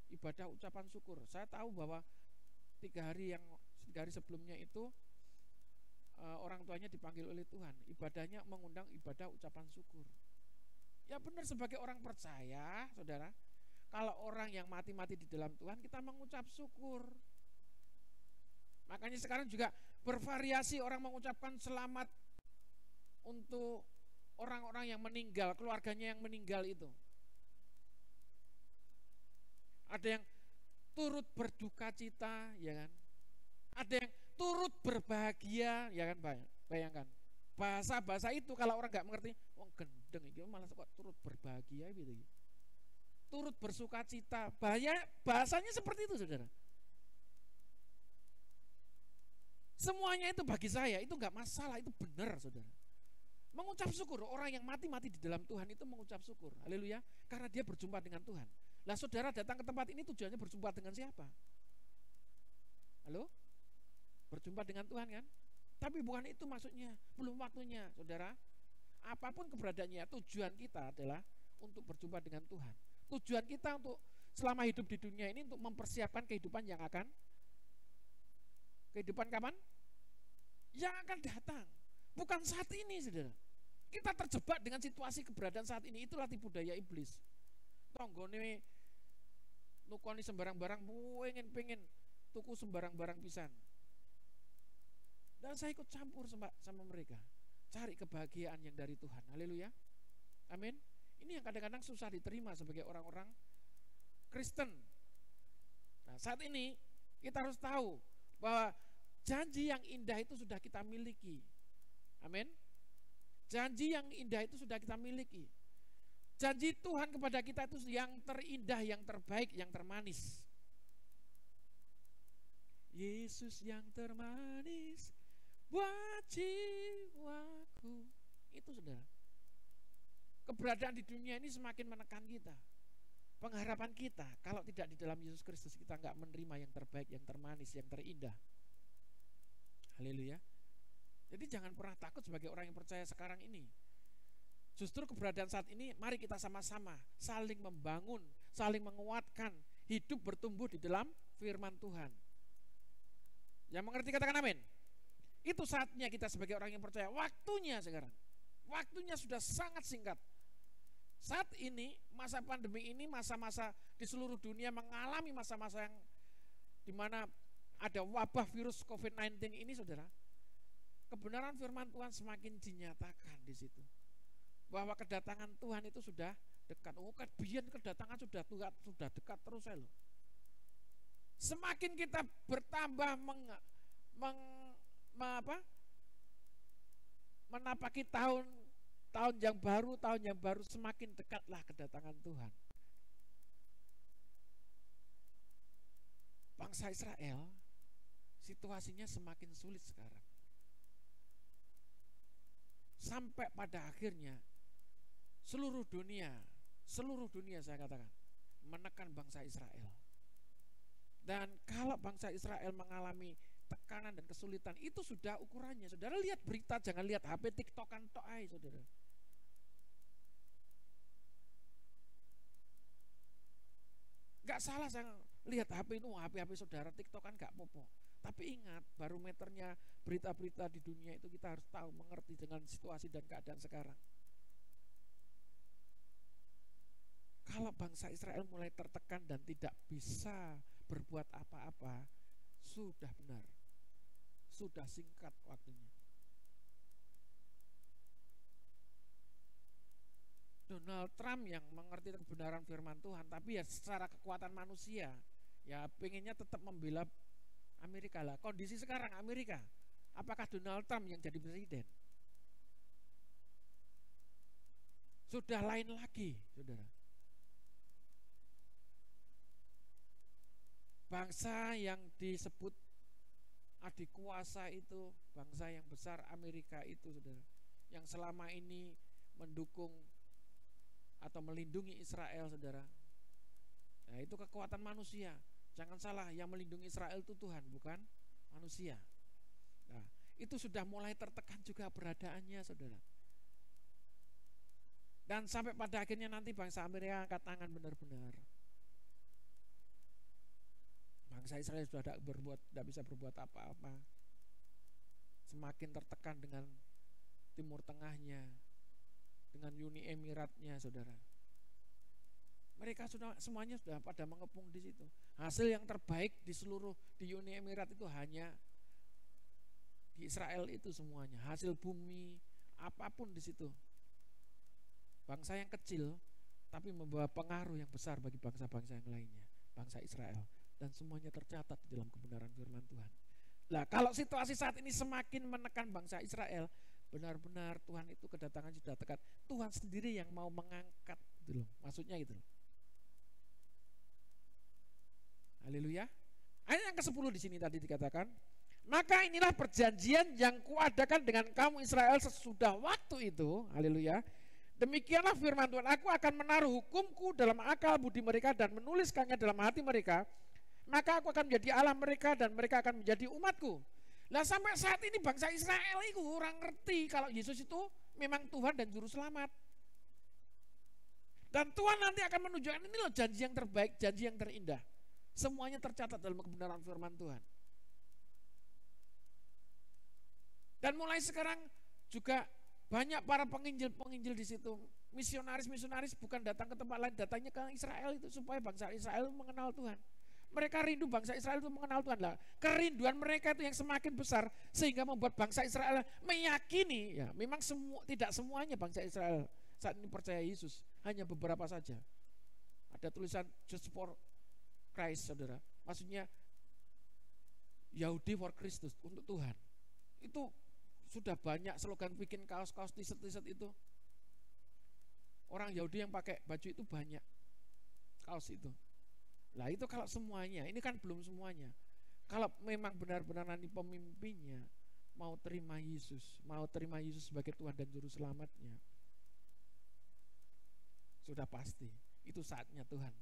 Ibadah ucapan syukur. Saya tahu bahwa 3 hari sebelumnya itu orang tuanya dipanggil oleh Tuhan. Ibadahnya mengundang ibadah ucapan syukur. Ya benar, sebagai orang percaya, saudara, kalau orang yang mati-mati di dalam Tuhan, kita mengucap syukur. Makanya sekarang juga bervariasi orang mengucapkan selamat untuk orang-orang yang meninggal, keluarganya yang meninggal itu. Ada yang turut berduka cita, ya kan? Ada yang turut berbahagia, ya kan? Bayangkan. Bahasa-bahasa itu kalau orang nggak mengerti, wong gendeng iki malah kok turut berbahagia gitu. turut bersuka cita. Bahasanya seperti itu, saudara. Semuanya itu bagi saya itu nggak masalah, itu benar, saudara. Mengucap syukur, orang yang mati di dalam Tuhan itu mengucap syukur. Haleluya, karena dia berjumpa dengan Tuhan. Lah saudara datang ke tempat ini tujuannya berjumpa dengan siapa? Halo? Berjumpa dengan Tuhan kan? Tapi bukan itu maksudnya, belum waktunya, saudara. Apapun keberadaannya, tujuan kita adalah untuk berjumpa dengan Tuhan. Tujuan kita untuk selama hidup di dunia ini untuk mempersiapkan kehidupan yang akan kapan? Yang akan datang. Bukan saat ini, saudara. Kita terjebak dengan situasi keberadaan saat ini. Itulah tipu daya iblis. Tonggone nukoni sembarang-barang, pengen tuku sembarang-barang pisan. Dan saya ikut campur sama mereka. Cari kebahagiaan yang dari Tuhan. Haleluya. Amin. Ini yang kadang-kadang susah diterima sebagai orang-orang Kristen. Nah, saat ini kita harus tahu bahwa janji yang indah itu sudah kita miliki. Amin. Janji yang indah itu sudah kita miliki. Janji Tuhan kepada kita itu yang terindah, yang terbaik, yang termanis. Yesus yang termanis buat jiwaku. Itu saudara. Keberadaan di dunia ini semakin menekan kita. Pengharapan kita, kalau tidak di dalam Yesus Kristus, kita nggak menerima yang terbaik, yang termanis, yang terindah. Haleluya. Jadi jangan pernah takut sebagai orang yang percaya sekarang ini. Justru keberadaan saat ini, mari kita sama-sama saling membangun, saling menguatkan, hidup bertumbuh di dalam firman Tuhan. Yang mengerti katakan amin. Itu saatnya kita sebagai orang yang percaya. Waktunya sekarang. Waktunya sudah sangat singkat. Saat ini, masa pandemi ini, masa-masa di seluruh dunia mengalami masa-masa yang dimana ada wabah virus COVID-19 ini, saudara. Kebenaran firman Tuhan semakin dinyatakan di situ. Bahwa kedatangan Tuhan itu sudah dekat. Oh, biyen kedatangan sudah dekat terus loh. Semakin kita bertambah menapaki tahun yang baru, semakin dekatlah kedatangan Tuhan. Bangsa Israel situasinya semakin sulit sekarang. Sampai pada akhirnya seluruh dunia saya katakan menekan bangsa Israel. Dan kalau bangsa Israel mengalami tekanan dan kesulitan, itu sudah ukurannya. Saudara lihat berita, jangan lihat HP, TikTokan tok ae, saudara. Gak salah saya lihat HP itu, HP saudara, TikTokan gak apa-apa. Tapi ingat, barometernya berita-berita di dunia itu kita harus tahu, mengerti dengan situasi dan keadaan sekarang. Kalau bangsa Israel mulai tertekan dan tidak bisa berbuat apa-apa, sudah benar. Sudah singkat waktunya. Donald Trump yang mengerti kebenaran firman Tuhan, tapi ya secara kekuatan manusia, ya pengennya tetap membela Amerika lah. Kondisi sekarang Amerika, apakah Donald Trump yang jadi presiden? Sudah lain lagi, saudara. Bangsa yang disebut adik kuasa itu, bangsa yang besar Amerika itu, saudara, yang selama ini mendukung atau melindungi Israel, saudara. Nah, itu kekuatan manusia. Jangan salah, yang melindungi Israel itu Tuhan, bukan manusia. Nah, itu sudah mulai tertekan juga beradaannya, saudara. Dan sampai pada akhirnya nanti bangsa Amerika angkat tangan benar-benar. Bangsa Israel sudah tidak bisa berbuat apa-apa. Semakin tertekan dengan Timur Tengahnya, dengan Uni Emiratnya, saudara. Mereka semuanya sudah pada mengepung di situ. Hasil yang terbaik di Uni Emirat itu hanya di Israel itu semuanya. Hasil bumi, apapun di situ. Bangsa yang kecil, tapi membawa pengaruh yang besar bagi bangsa-bangsa yang lainnya. Bangsa Israel. Dan semuanya tercatat di dalam kebenaran firman Tuhan. Nah, kalau situasi saat ini semakin menekan bangsa Israel, benar-benar Tuhan itu kedatangan sudah dekat. Tuhan sendiri yang mau mengangkat, gitu loh. Maksudnya gitu loh. Haleluya. Ayat yang ke-10 di sini tadi dikatakan, maka inilah perjanjian yang kuadakan dengan kamu Israel sesudah waktu itu. Haleluya. Demikianlah firman Tuhan, aku akan menaruh hukumku dalam akal budi mereka dan menuliskannya dalam hati mereka. Maka aku akan menjadi Allah mereka dan mereka akan menjadi umatku. Nah sampai saat ini bangsa Israel itu orang ngerti kalau Yesus itu memang Tuhan dan Juru Selamat. Dan Tuhan nanti akan menunjukkan ini loh janji yang terbaik, janji yang terindah. Semuanya tercatat dalam kebenaran firman Tuhan. Dan mulai sekarang juga banyak para penginjil-penginjil di situ. Misionaris-misionaris bukan datang ke tempat lain, datangnya ke Israel itu supaya bangsa Israel mengenal Tuhan. Mereka rindu bangsa Israel itu mengenal Tuhan lah. Kerinduan mereka itu yang semakin besar sehingga membuat bangsa Israel meyakini, ya memang tidak semuanya bangsa Israel saat ini percaya Yesus, hanya beberapa saja. Ada tulisan just for Christ, saudara. Maksudnya Yahudi for Kristus, untuk Tuhan. Itu sudah banyak slogan bikin kaos-kaos t-shirt itu. Orang Yahudi yang pakai baju itu banyak kaos itu. Lah itu kalau semuanya, ini kan belum semuanya. Kalau memang benar-benar nanti pemimpinnya mau terima Yesus sebagai Tuhan dan Juru Selamatnya, sudah pasti itu saatnya Tuhan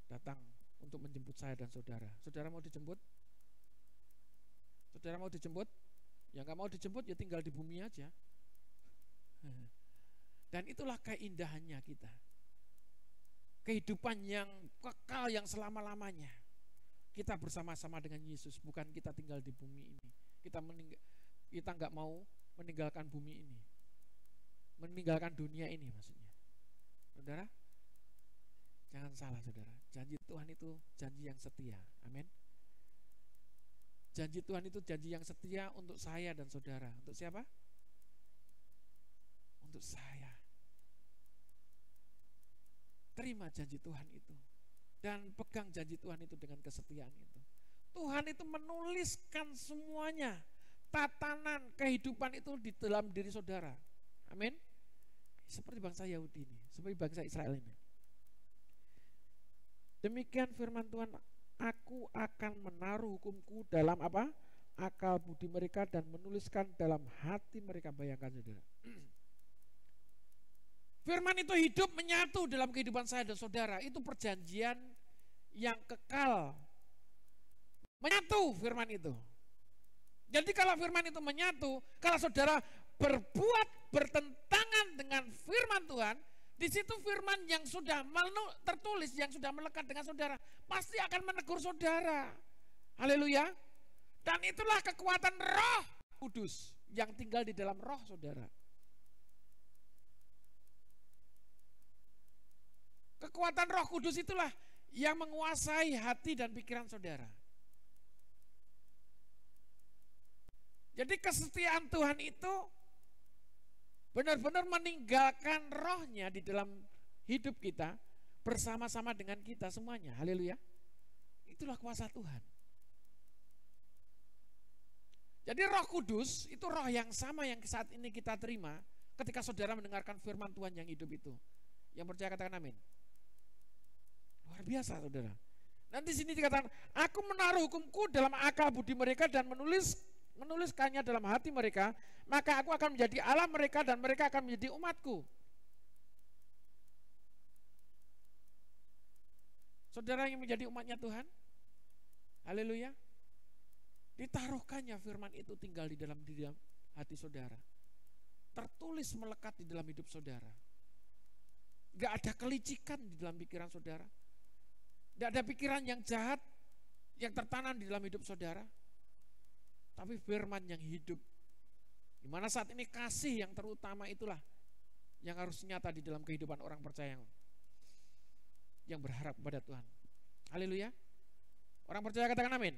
datang untuk menjemput saya dan saudara. Saudara mau dijemput? Saudara mau dijemput? Yang gak mau dijemput ya tinggal di bumi aja. Dan itulah keindahannya kita. Kehidupan yang kekal, yang selama-lamanya. Kita bersama-sama dengan Yesus, bukan kita tinggal di bumi ini. Kita gak mau meninggalkan bumi ini, meninggalkan dunia ini maksudnya. Saudara, jangan salah saudara, janji Tuhan itu janji yang setia. Amin. Janji Tuhan itu janji yang setia untuk saya dan saudara. Untuk siapa? Untuk saya. Terima janji Tuhan itu dan pegang janji Tuhan itu dengan kesetiaan itu. Tuhan itu menuliskan semuanya, tatanan kehidupan itu di dalam diri saudara. Amin. Seperti bangsa Yahudi ini, seperti bangsa Israel ini. Demikian firman Tuhan, aku akan menaruh hukumku dalam apa? Akal budi mereka dan menuliskan dalam hati mereka. Bayangkan saudara. Firman itu hidup menyatu dalam kehidupan saya dan saudara. Itu perjanjian yang kekal. Menyatu firman itu. Jadi kalau firman itu menyatu, kalau saudara berbuat bertentangan dengan firman Tuhan, di situ firman yang sudah tertulis, yang sudah melekat dengan saudara, pasti akan menegur saudara. Haleluya. Dan itulah kekuatan Roh Kudus yang tinggal di dalam roh saudara. Kekuatan Roh Kudus itulah yang menguasai hati dan pikiran saudara. Jadi kesetiaan Tuhan itu benar-benar meninggalkan rohnya di dalam hidup kita bersama-sama dengan kita semuanya. Haleluya. Itulah kuasa Tuhan. Jadi Roh Kudus itu roh yang sama yang saat ini kita terima ketika saudara mendengarkan firman Tuhan yang hidup itu. Yang percaya katakan amin. Luar biasa saudara. Nanti sini dikatakan, aku menaruh hukumku dalam akal budi mereka dan menuliskannya dalam hati mereka, maka aku akan menjadi Allah mereka dan mereka akan menjadi umatku. Saudara yang menjadi umatnya Tuhan, haleluya. Ditaruhkannya firman itu tinggal di dalam hati saudara. Tertulis melekat di dalam hidup saudara. Gak ada kelicikan di dalam pikiran saudara. Gak ada pikiran yang jahat yang tertanam di dalam hidup saudara. Tapi firman yang hidup. Dimana saat ini kasih yang terutama itulah yang harus nyata di dalam kehidupan orang percaya yang berharap kepada Tuhan. Haleluya. Orang percaya katakan amin.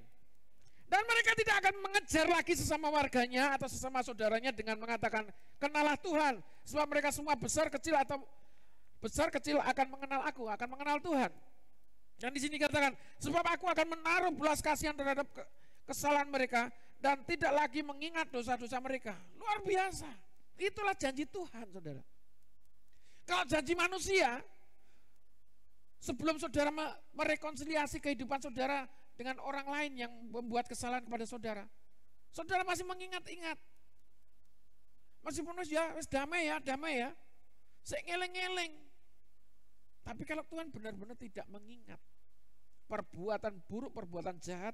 Dan mereka tidak akan mengejar lagi sesama warganya atau sesama saudaranya dengan mengatakan kenalah Tuhan. Sebab mereka semua besar kecil akan mengenal aku, akan mengenal Tuhan. Dan di sini katakan, sebab aku akan menaruh belas kasihan terhadap kesalahan mereka dan tidak lagi mengingat dosa-dosa mereka. Luar biasa. Itulah janji Tuhan, saudara. Kalau janji manusia, Sebelum saudara merekonsiliasi kehidupan saudara dengan orang lain yang membuat kesalahan kepada saudara, saudara masih mengingat-ingat. Masih penuh ya, damai ya. Saya ngeleng-ngeleng. Tapi kalau Tuhan benar-benar tidak mengingat perbuatan buruk, perbuatan jahat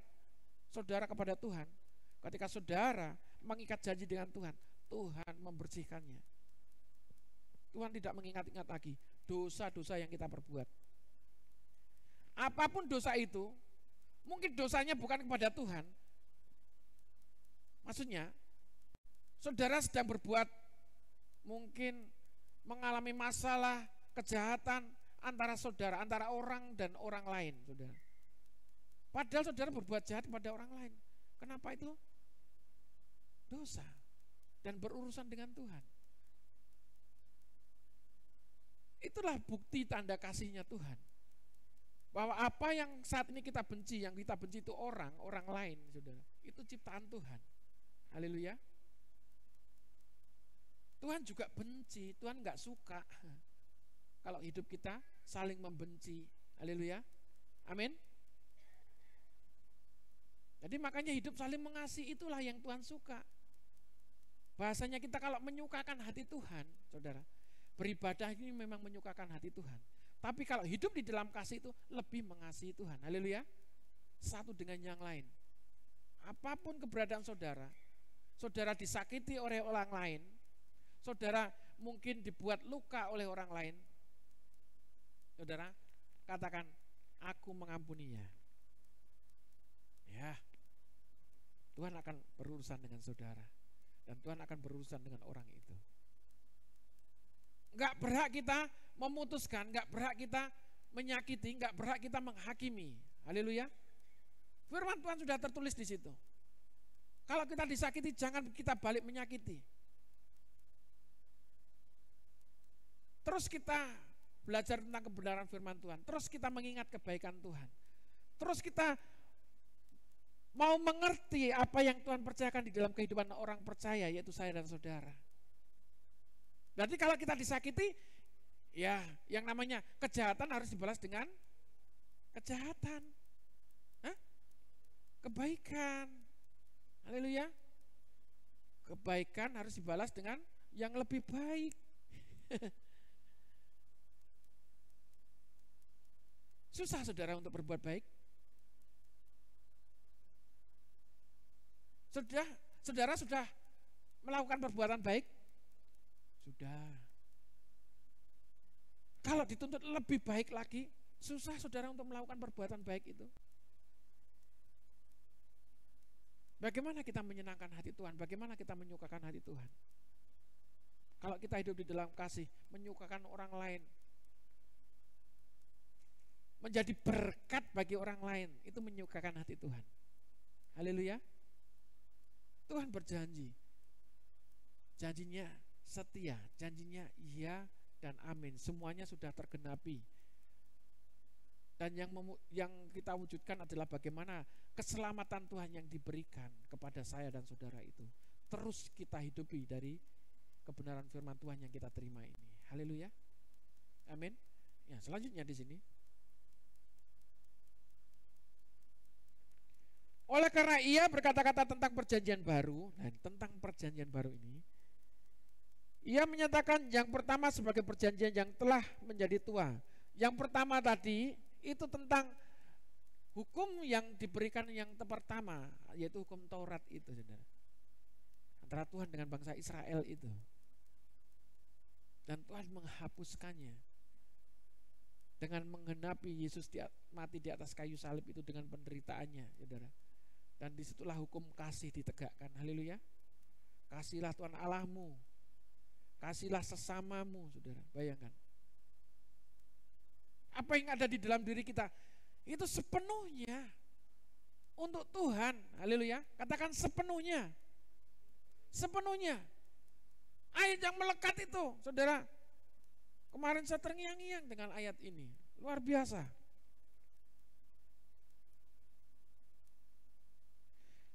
saudara kepada Tuhan, ketika saudara mengikat janji dengan Tuhan, Tuhan membersihkannya. Tuhan tidak mengingat-ingat lagi dosa-dosa yang kita perbuat. Apapun dosa itu, mungkin dosanya bukan kepada Tuhan. Maksudnya, saudara sedang berbuat, mungkin mengalami masalah, kejahatan antara saudara, antara orang dan orang lain, saudara. Padahal saudara berbuat jahat kepada orang lain. Kenapa itu? Dosa dan berurusan dengan Tuhan. Itulah bukti tanda kasihnya Tuhan. Bahwa apa yang saat ini kita benci, yang kita benci itu orang lain, saudara. Itu ciptaan Tuhan. Haleluya. Tuhan juga benci, Tuhan nggak suka kalau hidup kita saling membenci. Haleluya. Amin. Jadi makanya hidup saling mengasihi itulah yang Tuhan suka. Bahasanya kita kalau menyukakan hati Tuhan, saudara, beribadah ini memang menyukakan hati Tuhan. Tapi kalau hidup di dalam kasih itu lebih mengasihi Tuhan. Haleluya. Satu dengan yang lain. Apapun keberadaan saudara, saudara disakiti oleh orang lain, saudara mungkin dibuat luka oleh orang lain, saudara katakan, aku mengampuninya. Ya, Tuhan akan berurusan dengan saudara. Dan Tuhan akan berurusan dengan orang itu. Enggak berhak kita memutuskan, enggak berhak kita menyakiti, enggak berhak kita menghakimi. Haleluya. Firman Tuhan sudah tertulis di situ. Kalau kita disakiti, jangan kita balik menyakiti. Terus kita belajar tentang kebenaran firman Tuhan. Terus kita mengingat kebaikan Tuhan. Terus kita mau mengerti apa yang Tuhan percayakan di dalam kehidupan orang percaya, yaitu saya dan saudara. Berarti kalau kita disakiti, ya yang namanya kejahatan harus dibalas dengan kejahatan. Hah? Kebaikan. Haleluya. Kebaikan harus dibalas dengan yang lebih baik. Susah saudara untuk berbuat baik. Saudara sudah melakukan perbuatan baik? Sudah. Kalau dituntut lebih baik lagi, susah saudara untuk melakukan perbuatan baik itu. Bagaimana kita menyenangkan hati Tuhan? Bagaimana kita menyukakan hati Tuhan? Kalau kita hidup di dalam kasih, menyukakan orang lain, menjadi berkat bagi orang lain, itu menyukakan hati Tuhan. Haleluya. Tuhan berjanji, janjinya setia, janjinya iya dan amin, semuanya sudah tergenapi. Dan yang kita wujudkan adalah bagaimana keselamatan Tuhan yang diberikan kepada saya dan saudara itu terus kita hidupi dari kebenaran firman Tuhan yang kita terima ini. Haleluya, amin. Ya, selanjutnya di sini. Oleh karena ia berkata-kata tentang perjanjian baru, dan tentang perjanjian baru ini, ia menyatakan yang pertama sebagai perjanjian yang telah menjadi tua. Yang pertama tadi itu tentang hukum yang diberikan yang pertama, yaitu hukum Taurat itu, saudara. Antara Tuhan dengan bangsa Israel itu. Dan Tuhan menghapuskannya dengan menggenapi Yesus mati di atas kayu salib itu dengan penderitaannya, saudara. Dan disitulah hukum kasih ditegakkan. Haleluya. Kasihlah Tuhan Allahmu, kasihlah sesamamu, saudara. Bayangkan apa yang ada di dalam diri kita itu sepenuhnya untuk Tuhan. Haleluya. Katakan sepenuhnya. Sepenuhnya. Ayat yang melekat itu, saudara. Kemarin saya terngiang-ngiang dengan ayat ini. Luar biasa.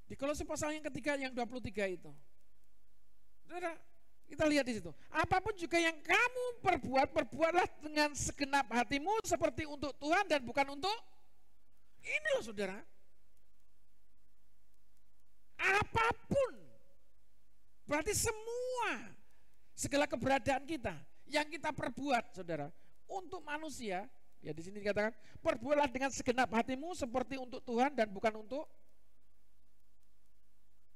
Di Kolose pasal yang ketiga yang 23 itu, saudara, Kita lihat di situ. Apapun juga yang kamu perbuat, perbuatlah dengan segenap hatimu seperti untuk Tuhan dan bukan untuk ini loh saudara. Apapun. Berarti semua, segala keberadaan kita yang kita perbuat saudara untuk manusia, ya di sini dikatakan perbuatlah dengan segenap hatimu seperti untuk Tuhan dan bukan untuk,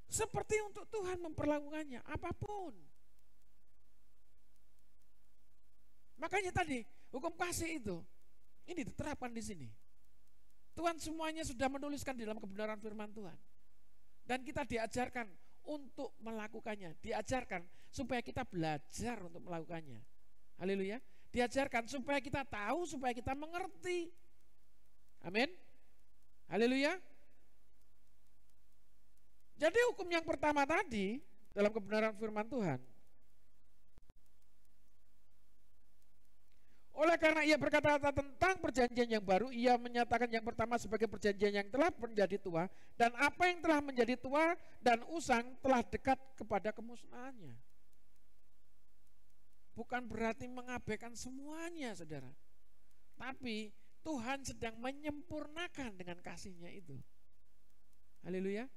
seperti untuk Tuhan memperlakukannya apapun. Makanya tadi hukum kasih itu ini diterapkan di sini. Tuhan semuanya sudah menuliskan di dalam kebenaran firman Tuhan. Dan kita diajarkan untuk melakukannya, diajarkan supaya kita belajar untuk melakukannya. Haleluya. Diajarkan supaya kita tahu, supaya kita mengerti. Amin. Haleluya. Jadi hukum yang pertama tadi dalam kebenaran firman Tuhan, oleh karena ia berkata-kata tentang perjanjian yang baru, ia menyatakan yang pertama sebagai perjanjian yang telah menjadi tua, dan apa yang telah menjadi tua dan usang telah dekat kepada kemusnahannya. Bukan berarti mengabaikan semuanya saudara, tapi Tuhan sedang menyempurnakan dengan kasih-Nya itu. Haleluya.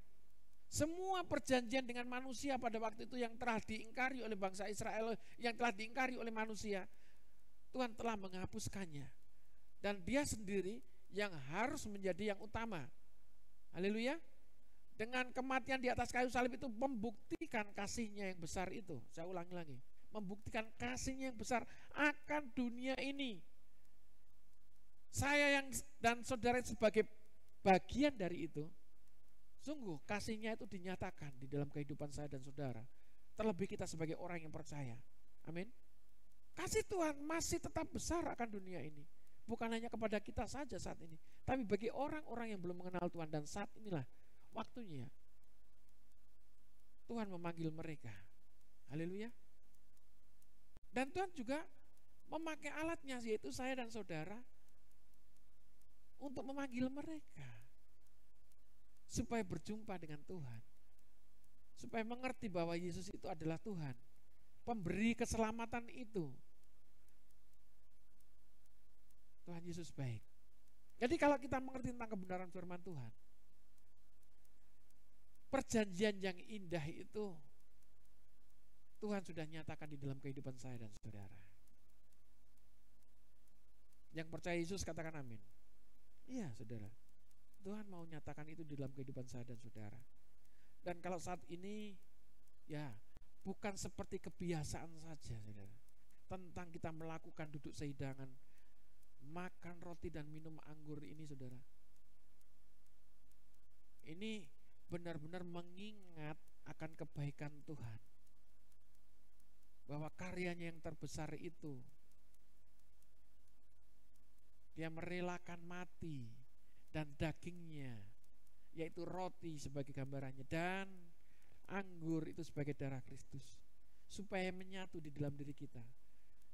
Semua perjanjian dengan manusia pada waktu itu yang telah diingkari oleh bangsa Israel, yang telah diingkari oleh manusia, Tuhan telah menghapuskannya. Dan Dia sendiri yang harus menjadi yang utama. Haleluya. Dengan kematian di atas kayu salib itu membuktikan kasih-Nya yang besar itu. Saya ulangi lagi. Membuktikan kasih-Nya yang besar akan dunia ini. Saya yang dan saudara sebagai bagian dari itu, sungguh kasih-Nya itu dinyatakan di dalam kehidupan saya dan saudara. Terlebih kita sebagai orang yang percaya. Amin. Kasih Tuhan masih tetap besar akan dunia ini. Bukan hanya kepada kita saja saat ini, tapi bagi orang-orang yang belum mengenal Tuhan. Dan saat inilah waktunya Tuhan memanggil mereka. Haleluya. Dan Tuhan juga memakai alatnya, yaitu saya dan saudara, untuk memanggil mereka supaya berjumpa dengan Tuhan, supaya mengerti bahwa Yesus itu adalah Tuhan, pemberi keselamatan itu. Tuhan Yesus baik. Jadi kalau kita mengerti tentang kebenaran firman Tuhan, perjanjian yang indah itu Tuhan sudah nyatakan di dalam kehidupan saya dan saudara. Yang percaya Yesus katakan amin. Iya saudara, Tuhan mau nyatakan itu di dalam kehidupan saya dan saudara. Dan kalau saat ini, ya bukan seperti kebiasaan saja saudara, tentang kita melakukan duduk sehidangan, makan roti dan minum anggur ini saudara. Ini benar-benar mengingat akan kebaikan Tuhan, bahwa karyanya yang terbesar itu, Dia merelakan mati dan dagingnya, yaitu roti sebagai gambarannya dan anggur itu sebagai darah Kristus, supaya menyatu di dalam diri kita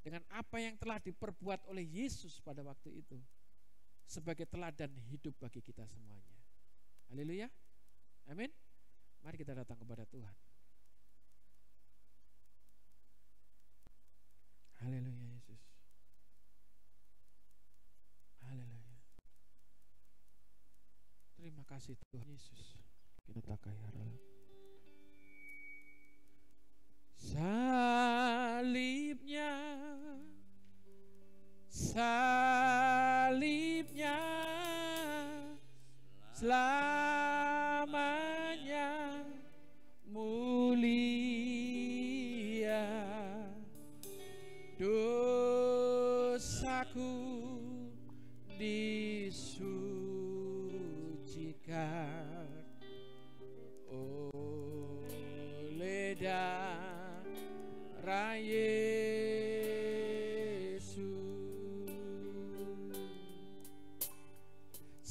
dengan apa yang telah diperbuat oleh Yesus pada waktu itu, sebagai teladan hidup bagi kita semuanya. Haleluya. Amin. Mari kita datang kepada Tuhan. Haleluya Yesus. Haleluya. Terima kasih Tuhan Yesus. Kita takai harap. Salibnya, salibnya selamanya mulia, dosaku disucikan oleh darah Yesus.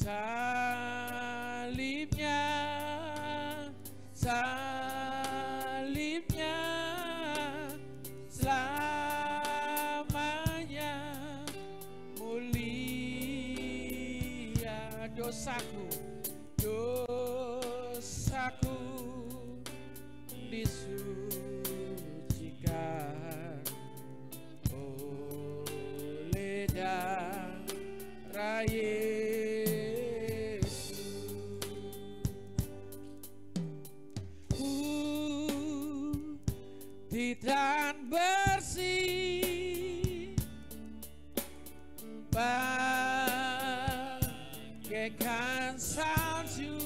Salibnya, salibnya selamanya mulia, dosaku, dosaku disucikan putih dan bersih, bagaikan salju.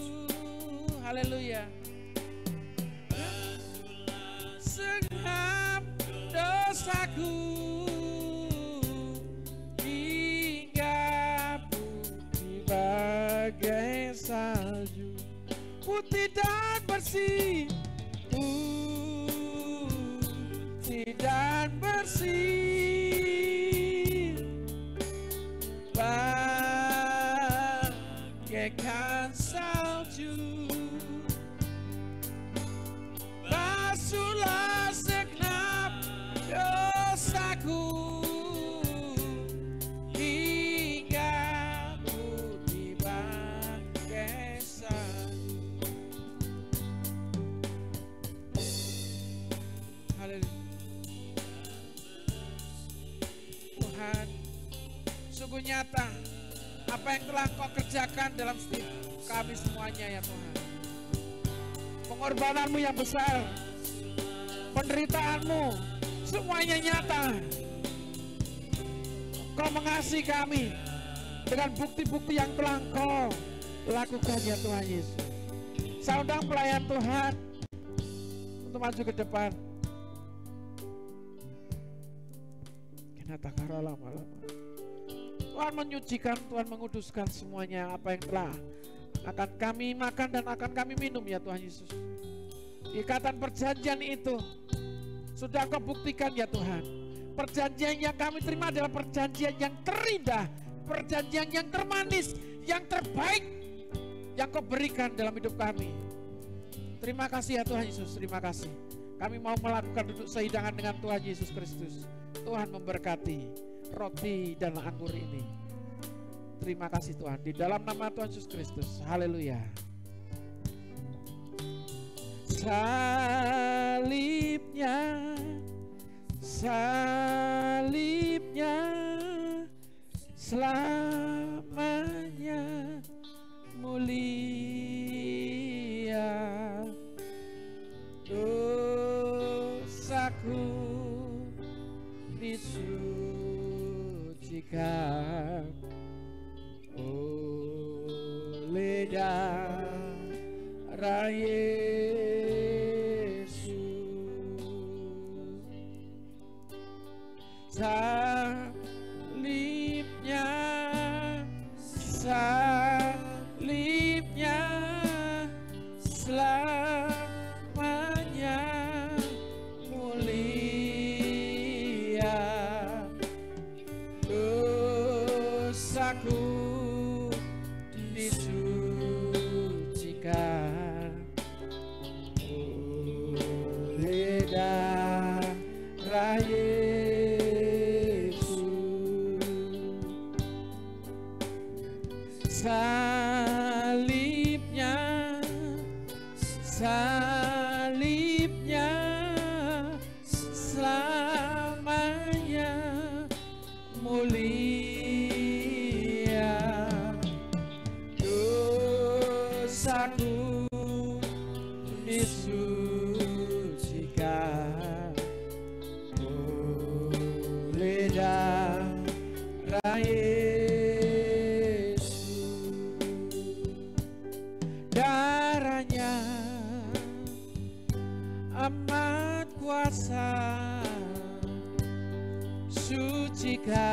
Haleluya. Segenap dosaku hingga putih bagai salju, putih dan bersih, putih dan bersih, bagaikan salju. Basuhlah segenap dosaku hingga putih bagai salju. Haleluya. Tuhan, sungguh nyata apa yang telah Kau kerjakan dalam setiap kami semuanya ya Tuhan. Pengorbananmu yang besar, penderitaanmu, semuanya nyata. Kau mengasihi kami dengan bukti-bukti yang telah Kau lakukan ya Tuhan Yesus. Saya undang pelayan Tuhan untuk maju ke depan. Tuhan menyucikan, Tuhan menguduskan semuanya apa yang telah akan kami makan dan akan kami minum ya Tuhan Yesus. Ikatan perjanjian itu sudah Kau buktikan ya Tuhan. Perjanjian yang kami terima adalah perjanjian yang terindah, perjanjian yang termanis, yang terbaik yang Kau berikan dalam hidup kami. Terima kasih ya Tuhan Yesus, terima kasih. Kami mau melakukan duduk sehidangan dengan Tuhan Yesus Kristus. Tuhan memberkati roti dan anggur ini. Terima kasih Tuhan, di dalam nama Tuhan Yesus Kristus. Haleluya. Salibnya, salibnya selamanya mulia. Dosaku disucikan oleh darah Yesus. Salibnya, salibnya selamanya mulia. Dosaku disucikan oleh darah Yesus. Salibnya, salibnya selamanya mulia. Dosaku disucikan oleh darah Yesus. Darahnya amat kuasa, sucikan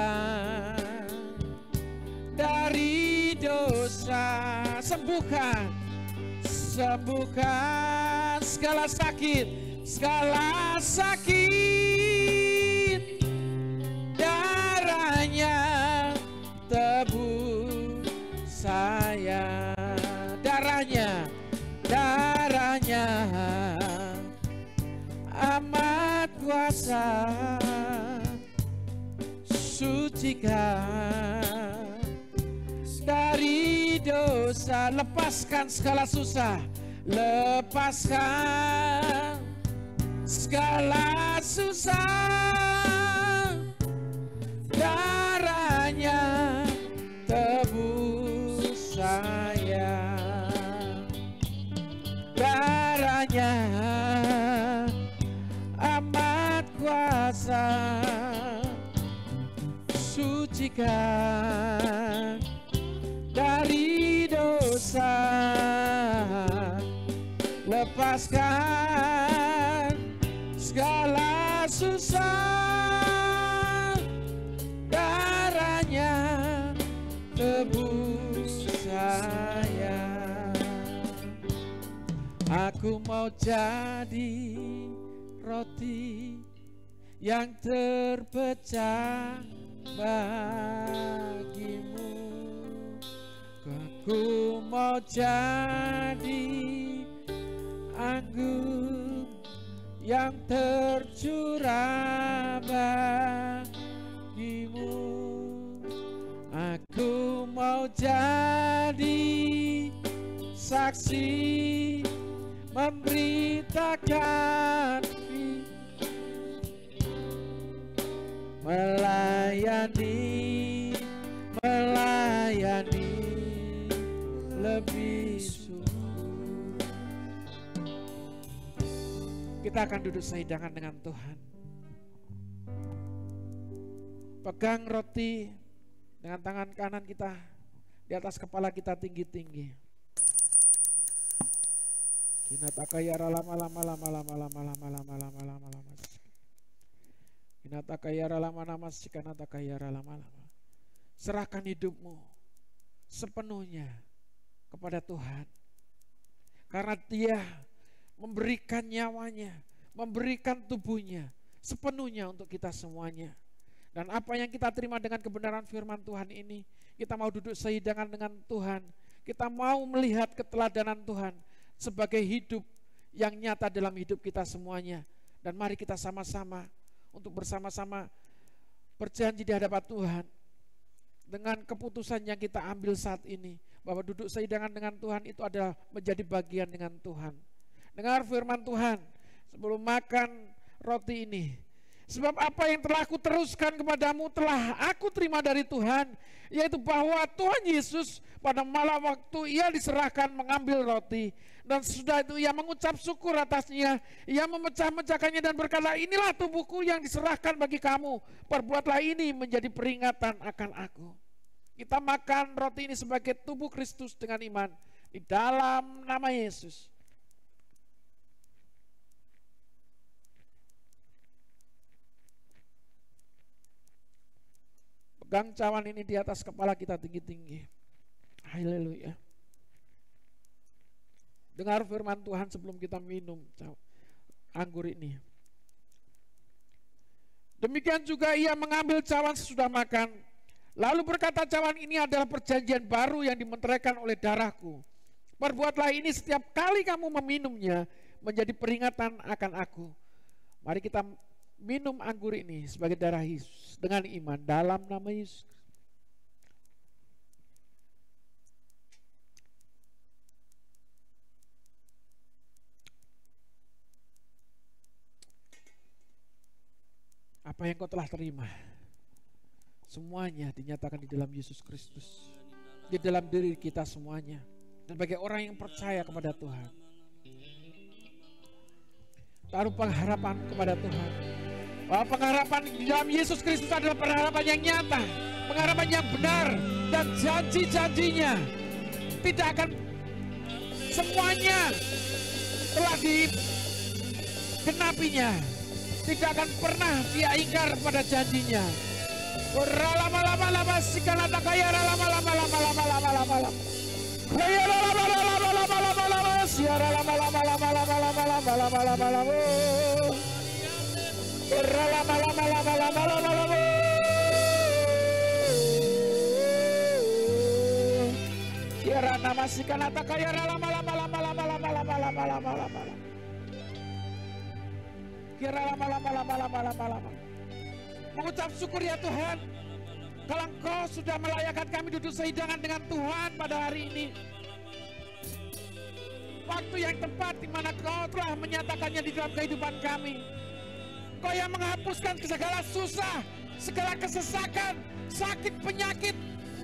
dari dosa, sembuhkan, sembuhkan segala sakit, segala sakit. Darahnya tebus saya, darahnya, darahnya amat kuasa, sucikan dari dosa. Lepaskan segala susah, lepaskan segala susah. Darahnya tebus saya, darahnya amat bebaskan dari dosa, lepaskan segala susah, darahnya tebus saya. Aku mau jadi roti yang terpecah bagimu. Aku mau jadi anggur yang tercurah bagimu. Aku mau jadi saksi memberitakan, melayani lebih sungguh. Kita akan duduk sehidangan dengan Tuhan. Pegang roti dengan tangan kanan kita di atas kepala kita tinggi-tinggi. Kinatakayara lama-lama. Kinatakayara lama-lama. Serahkan hidupmu sepenuhnya kepada Tuhan. Karena Dia memberikan nyawanya, memberikan tubuhnya sepenuhnya untuk kita semuanya. Dan apa yang kita terima dengan kebenaran firman Tuhan ini, kita mau duduk sehidangan dengan Tuhan. Kita mau melihat keteladanan Tuhan sebagai hidup yang nyata dalam hidup kita semuanya. Dan mari kita sama-sama untuk bersama-sama berjanji di hadapan Tuhan dengan keputusan yang kita ambil saat ini, bahwa duduk sehidangan dengan Tuhan itu adalah menjadi bagian dengan Tuhan. Dengar firman Tuhan sebelum makan roti ini. Sebab apa yang telah aku teruskan kepadamu telah aku terima dari Tuhan, yaitu bahwa Tuhan Yesus pada malam waktu Ia diserahkan mengambil roti, dan sesudah itu Ia mengucap syukur atasnya, Ia memecah-mecahkannya dan berkata, inilah tubuhku yang diserahkan bagi kamu, perbuatlah ini menjadi peringatan akan aku. Kita makan roti ini sebagai tubuh Kristus dengan iman di dalam nama Yesus. Pegang cawan ini di atas kepala kita tinggi-tinggi. Haleluya. Dengar firman Tuhan sebelum kita minum anggur ini. Demikian juga Ia mengambil cawan sesudah makan, lalu berkata, cawan ini adalah perjanjian baru yang dimeteraikan oleh darahku. Perbuatlah ini setiap kali kamu meminumnya menjadi peringatan akan aku. Mari kita minum anggur ini sebagai darah Yesus dengan iman dalam nama Yesus. Apa yang kau telah terima, semuanya dinyatakan di dalam Yesus Kristus, di dalam diri kita semuanya. Dan bagi orang yang percaya kepada Tuhan, taruh pengharapan kepada Tuhan, bahwa pengharapan di dalam Yesus Kristus adalah pengharapan yang nyata, pengharapan yang benar, dan janji-janjinya tidak akan, semuanya telah digenapinya, tidak akan pernah Dia ingkar pada janjinya. Lama-lama sikanata kaya lama-lama siara lama-lama Kira nama sikanata kaya lama-lama Kira lama-lama mengucap syukur ya Tuhan, kalau Engkau sudah melayakkan kami duduk sehidangan dengan Tuhan pada hari ini. Waktu yang tepat di mana Kau telah menyatakannya di dalam kehidupan kami. Kau yang menghapuskan segala susah, segala kesesakan, sakit, penyakit.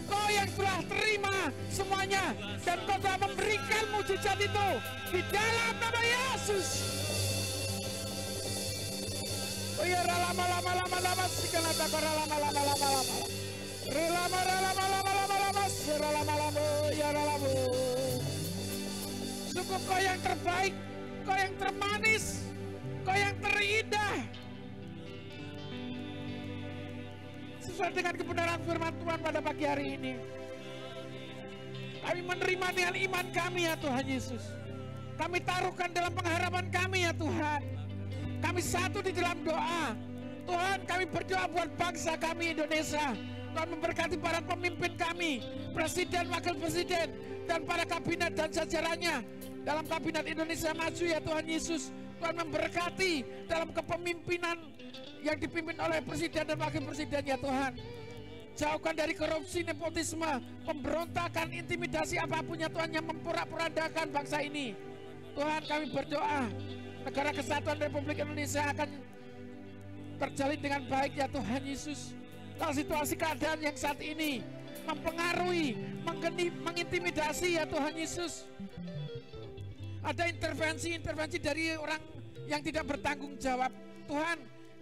Kau yang telah terima semuanya, dan Kau telah memberikan mujizat itu di dalam nama Yesus. Oh ya lama-lama sikanata kora lama-lama Sungguh Kau yang terbaik, Kau yang termanis, Kau yang terindah. Sesuai dengan kebenaran firman Tuhan pada pagi hari ini, kami menerima dengan iman kami ya Tuhan Yesus. Kami taruhkan dalam pengharapan kami ya Tuhan. Kami satu di dalam doa. Tuhan, kami berdoa buat bangsa kami Indonesia. Tuhan memberkati para pemimpin kami, presiden, wakil presiden, dan para kabinet dan jajarannya dalam kabinet Indonesia Maju ya Tuhan Yesus. Tuhan memberkati dalam kepemimpinan yang dipimpin oleh presiden dan wakil presiden ya Tuhan. Jauhkan dari korupsi, nepotisme, pemberontakan, intimidasi apapun ya Tuhan yang memporak-porandakan bangsa ini. Tuhan, kami berdoa negara kesatuan Republik Indonesia akan terjalin dengan baik ya Tuhan Yesus. Kalau situasi keadaan yang saat ini mempengaruhi, mengintimidasi ya Tuhan Yesus, ada intervensi dari orang yang tidak bertanggung jawab. Tuhan,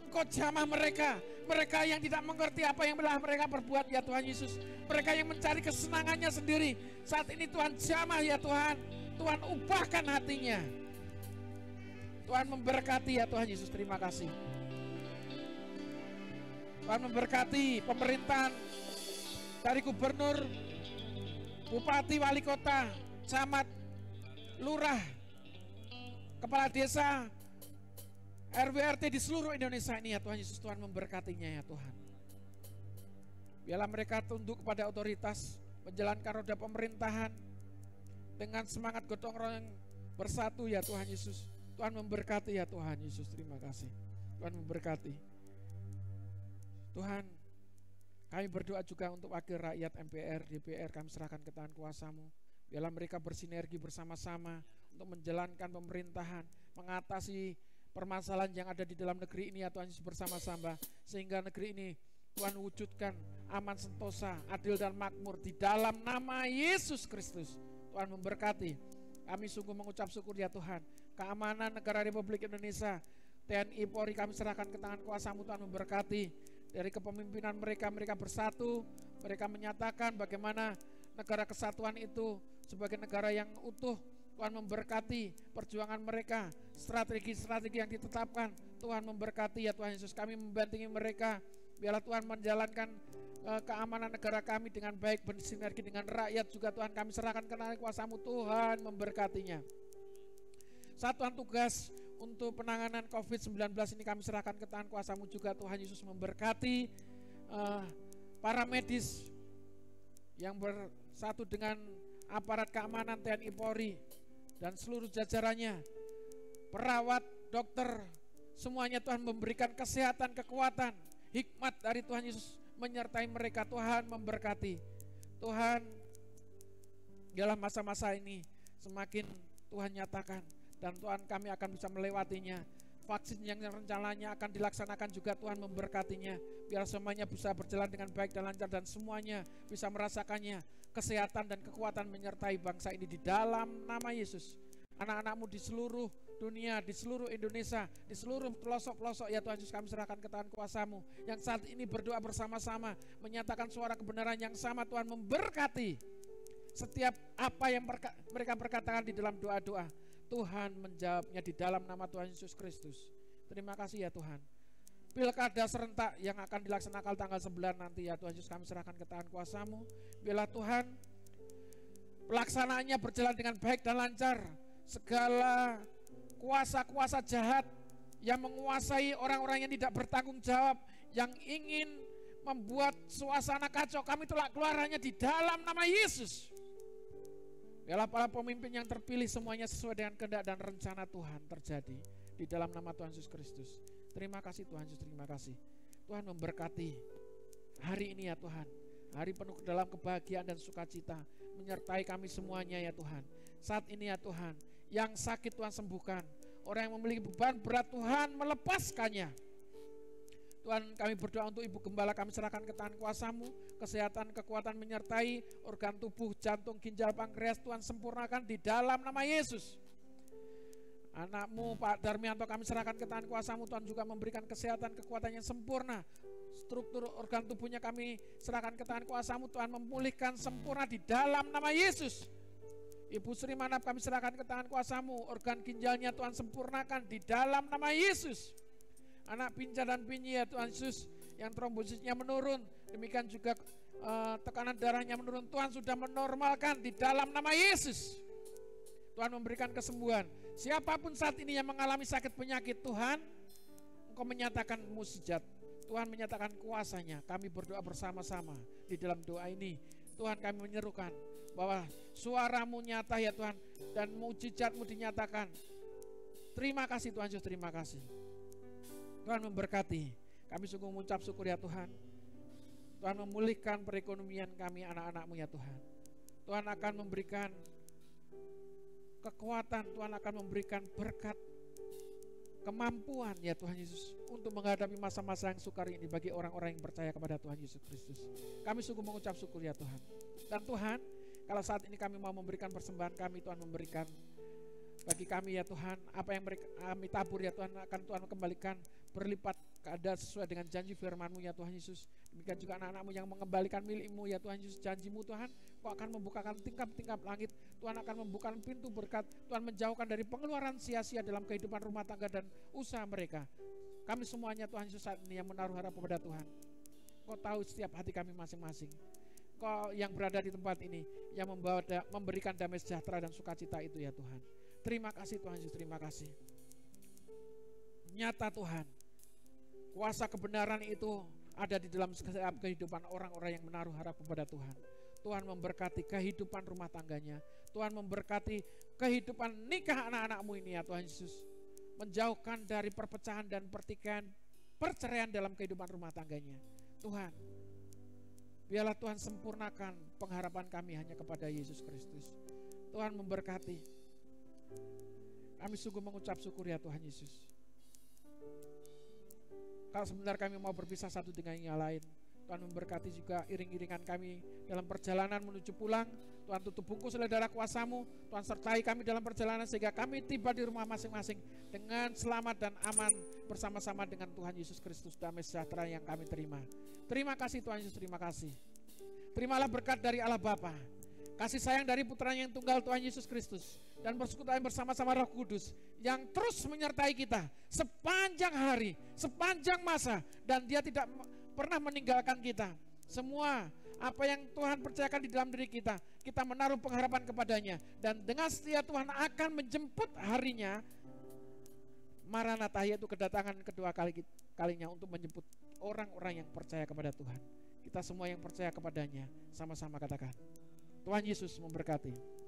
Engkau jamah mereka yang tidak mengerti apa yang telah mereka perbuat ya Tuhan Yesus. Mereka yang mencari kesenangannya sendiri. Saat ini Tuhan jamah ya Tuhan. Tuhan ubahkan hatinya. Tuhan memberkati ya Tuhan Yesus, terima kasih. Tuhan memberkati pemerintahan dari gubernur, bupati, wali kota, camat, lurah, kepala desa, RW/RT di seluruh Indonesia ini ya Tuhan Yesus. Tuhan memberkatinya ya Tuhan. Biarlah mereka tunduk kepada otoritas, menjalankan roda pemerintahan dengan semangat gotong royong bersatu ya Tuhan Yesus. Tuhan memberkati ya Tuhan Yesus, terima kasih. Tuhan memberkati. Tuhan, kami berdoa juga untuk wakil rakyat MPR, DPR, kami serahkan ke tangan kuasa-Mu. Biarlah mereka bersinergi bersama-sama untuk menjalankan pemerintahan, mengatasi permasalahan yang ada di dalam negeri ini ya Tuhan Yesus bersama-sama. Sehingga negeri ini Tuhan wujudkan aman sentosa, adil dan makmur di dalam nama Yesus Kristus. Tuhan memberkati. Kami sungguh mengucap syukur ya Tuhan. Keamanan negara Republik Indonesia, TNI, Polri kami serahkan ke tangan kuasa-Mu. Tuhan memberkati. Dari kepemimpinan mereka bersatu, mereka menyatakan bagaimana negara kesatuan itu sebagai negara yang utuh. Tuhan memberkati perjuangan mereka, strategi-strategi yang ditetapkan. Tuhan memberkati ya Tuhan Yesus. Kami membantingi mereka. Biarlah Tuhan menjalankan keamanan negara kami dengan baik, bersinergi dengan rakyat juga. Tuhan, kami serahkan ke tangan kuasa-Mu. Tuhan memberkatinya. Satuan tugas untuk penanganan COVID-19 ini kami serahkan ke tangan kuasa-Mu juga. Tuhan Yesus memberkati para medis yang bersatu dengan aparat keamanan TNI, Polri dan seluruh jajarannya, perawat, dokter, semuanya Tuhan memberikan kesehatan, kekuatan, hikmat dari Tuhan Yesus menyertai mereka. Tuhan memberkati. Tuhan, dalam masa-masa ini semakin Tuhan nyatakan, dan Tuhan kami akan bisa melewatinya. Vaksin yang rencananya akan dilaksanakan juga Tuhan memberkatinya. Biar semuanya bisa berjalan dengan baik dan lancar dan semuanya bisa merasakannya. Kesehatan dan kekuatan menyertai bangsa ini di dalam nama Yesus. Anak-anak-Mu di seluruh dunia, di seluruh Indonesia, di seluruh pelosok-pelosok ya Tuhan Yesus, kami serahkan ke tangan kuasa-Mu. Yang saat ini berdoa bersama-sama, menyatakan suara kebenaran yang sama. Tuhan memberkati setiap apa yang mereka berkatakan di dalam doa-doa. Tuhan menjawabnya di dalam nama Tuhan Yesus Kristus. Terima kasih ya Tuhan. Pilkada serentak yang akan dilaksanakan tanggal 9 nanti ya Tuhan Yesus, kami serahkan ke tangan kuasa-Mu. Biarlah Tuhan pelaksanaannya berjalan dengan baik dan lancar. Segala kuasa-kuasa jahat yang menguasai orang-orang yang tidak bertanggung jawab, yang ingin membuat suasana kacau, kami tolak keluarannya di dalam nama Yesus. Biarlah para pemimpin yang terpilih semuanya sesuai dengan kehendak dan rencana Tuhan terjadi di dalam nama Tuhan Yesus Kristus. Terima kasih Tuhan Yesus, terima kasih. Tuhan memberkati hari ini ya Tuhan. Hari penuh dalam kebahagiaan dan sukacita menyertai kami semuanya ya Tuhan. Saat ini ya Tuhan, yang sakit Tuhan sembuhkan. Orang yang memiliki beban berat Tuhan melepaskannya. Tuhan, kami berdoa untuk Ibu Gembala, kami serahkan ke tangan kuasa-Mu. Kesehatan, kekuatan menyertai organ tubuh, jantung, ginjal, pankreas, Tuhan sempurnakan di dalam nama Yesus. Anak-Mu Pak Darmianto kami serahkan ke tangan kuasa-Mu. Tuhan juga memberikan kesehatan, kekuatan yang sempurna. struktur organ tubuhnya kami serahkan ke tangan kuasa-Mu Tuhan, memulihkan sempurna di dalam nama Yesus. Ibu Sri Manap kami serahkan ke tangan kuasa-Mu, organ ginjalnya Tuhan sempurnakan di dalam nama Yesus. Anak Pinca dan Pinyi ya Tuhan Yesus, yang trombosisnya menurun, demikian juga tekanan darahnya menurun, Tuhan sudah menormalkan di dalam nama Yesus. Tuhan memberikan kesembuhan. Siapapun saat ini yang mengalami sakit penyakit, Tuhan, Engkau menyatakan mukjizat. Tuhan menyatakan kuasanya. Kami berdoa bersama-sama di dalam doa ini. Tuhan, kami menyerukan bahwa suara-Mu nyata ya Tuhan, dan mukjizat-Mu dinyatakan. Terima kasih Tuhan Yesus, terima kasih. Tuhan memberkati. Kami sungguh mengucap syukur ya Tuhan. Tuhan memulihkan perekonomian kami anak-anak-Mu ya Tuhan. Tuhan akan memberikan kekuatan, Tuhan akan memberikan berkat, kemampuan ya Tuhan Yesus untuk menghadapi masa-masa yang sukar ini bagi orang-orang yang percaya kepada Tuhan Yesus Kristus. Kami sungguh mengucap syukur ya Tuhan. Dan Tuhan, kalau saat ini kami mau memberikan persembahan kami, Tuhan memberikan bagi kami ya Tuhan, apa yang kami tabur ya Tuhan, akan Tuhan kembalikan berlipat keadaan sesuai dengan janji firman-Mu ya Tuhan Yesus. Demikian juga anak-anak-Mu yang mengembalikan milik-Mu ya Tuhan Yesus, janji-Mu Tuhan, Kau akan membukakan tingkap-tingkap langit, Tuhan akan membukakan pintu berkat, Tuhan menjauhkan dari pengeluaran sia-sia dalam kehidupan rumah tangga dan usaha mereka. Kami semuanya Tuhan Yesus saat ini yang menaruh harap kepada Tuhan. Kau tahu setiap hati kami masing-masing. Kau yang berada di tempat ini, yang memberikan damai sejahtera dan sukacita itu ya Tuhan. Terima kasih Tuhan Yesus, terima kasih. Nyata Tuhan, kuasa kebenaran itu ada di dalam setiap kehidupan orang-orang yang menaruh harap kepada Tuhan. Tuhan memberkati kehidupan rumah tangganya. Tuhan memberkati kehidupan nikah anak-anak-Mu ini ya Tuhan Yesus. Menjauhkan dari perpecahan dan pertikaian, perceraian dalam kehidupan rumah tangganya. Tuhan, biarlah Tuhan sempurnakan pengharapan kami hanya kepada Yesus Kristus. Tuhan memberkati. Kami sungguh mengucap syukur ya Tuhan Yesus. Kalau sebentar kami mau berpisah satu dengan yang lain, Tuhan memberkati juga iring-iringan kami dalam perjalanan menuju pulang. Tuhan tutup bungkus oleh darah kuasa-Mu. Tuhan sertai kami dalam perjalanan sehingga kami tiba di rumah masing-masing dengan selamat dan aman bersama-sama dengan Tuhan Yesus Kristus, damai sejahtera yang kami terima. Terima kasih Tuhan Yesus, terima kasih. Terimalah berkat dari Allah Bapa, kasih sayang dari Putranya yang tunggal Tuhan Yesus Kristus, dan persekutuan bersama-sama Roh Kudus yang terus menyertai kita sepanjang hari, sepanjang masa, dan Dia tidak pernah meninggalkan kita. Semua apa yang Tuhan percayakan di dalam diri kita, kita menaruh pengharapan kepadanya, dan dengan setia Tuhan akan menjemput harinya Maranatha, yaitu kedatangan kedua kalinya untuk menjemput orang-orang yang percaya kepada Tuhan. Kita semua yang percaya kepadanya sama-sama katakan, Tuhan Yesus memberkati.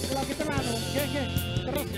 Kalau kita terus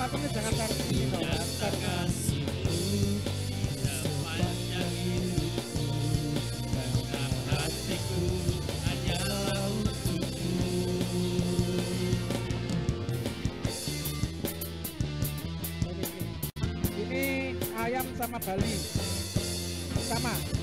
Lakunya jangan taruh sini toh, taruh. Ini ayam sama Bali sama.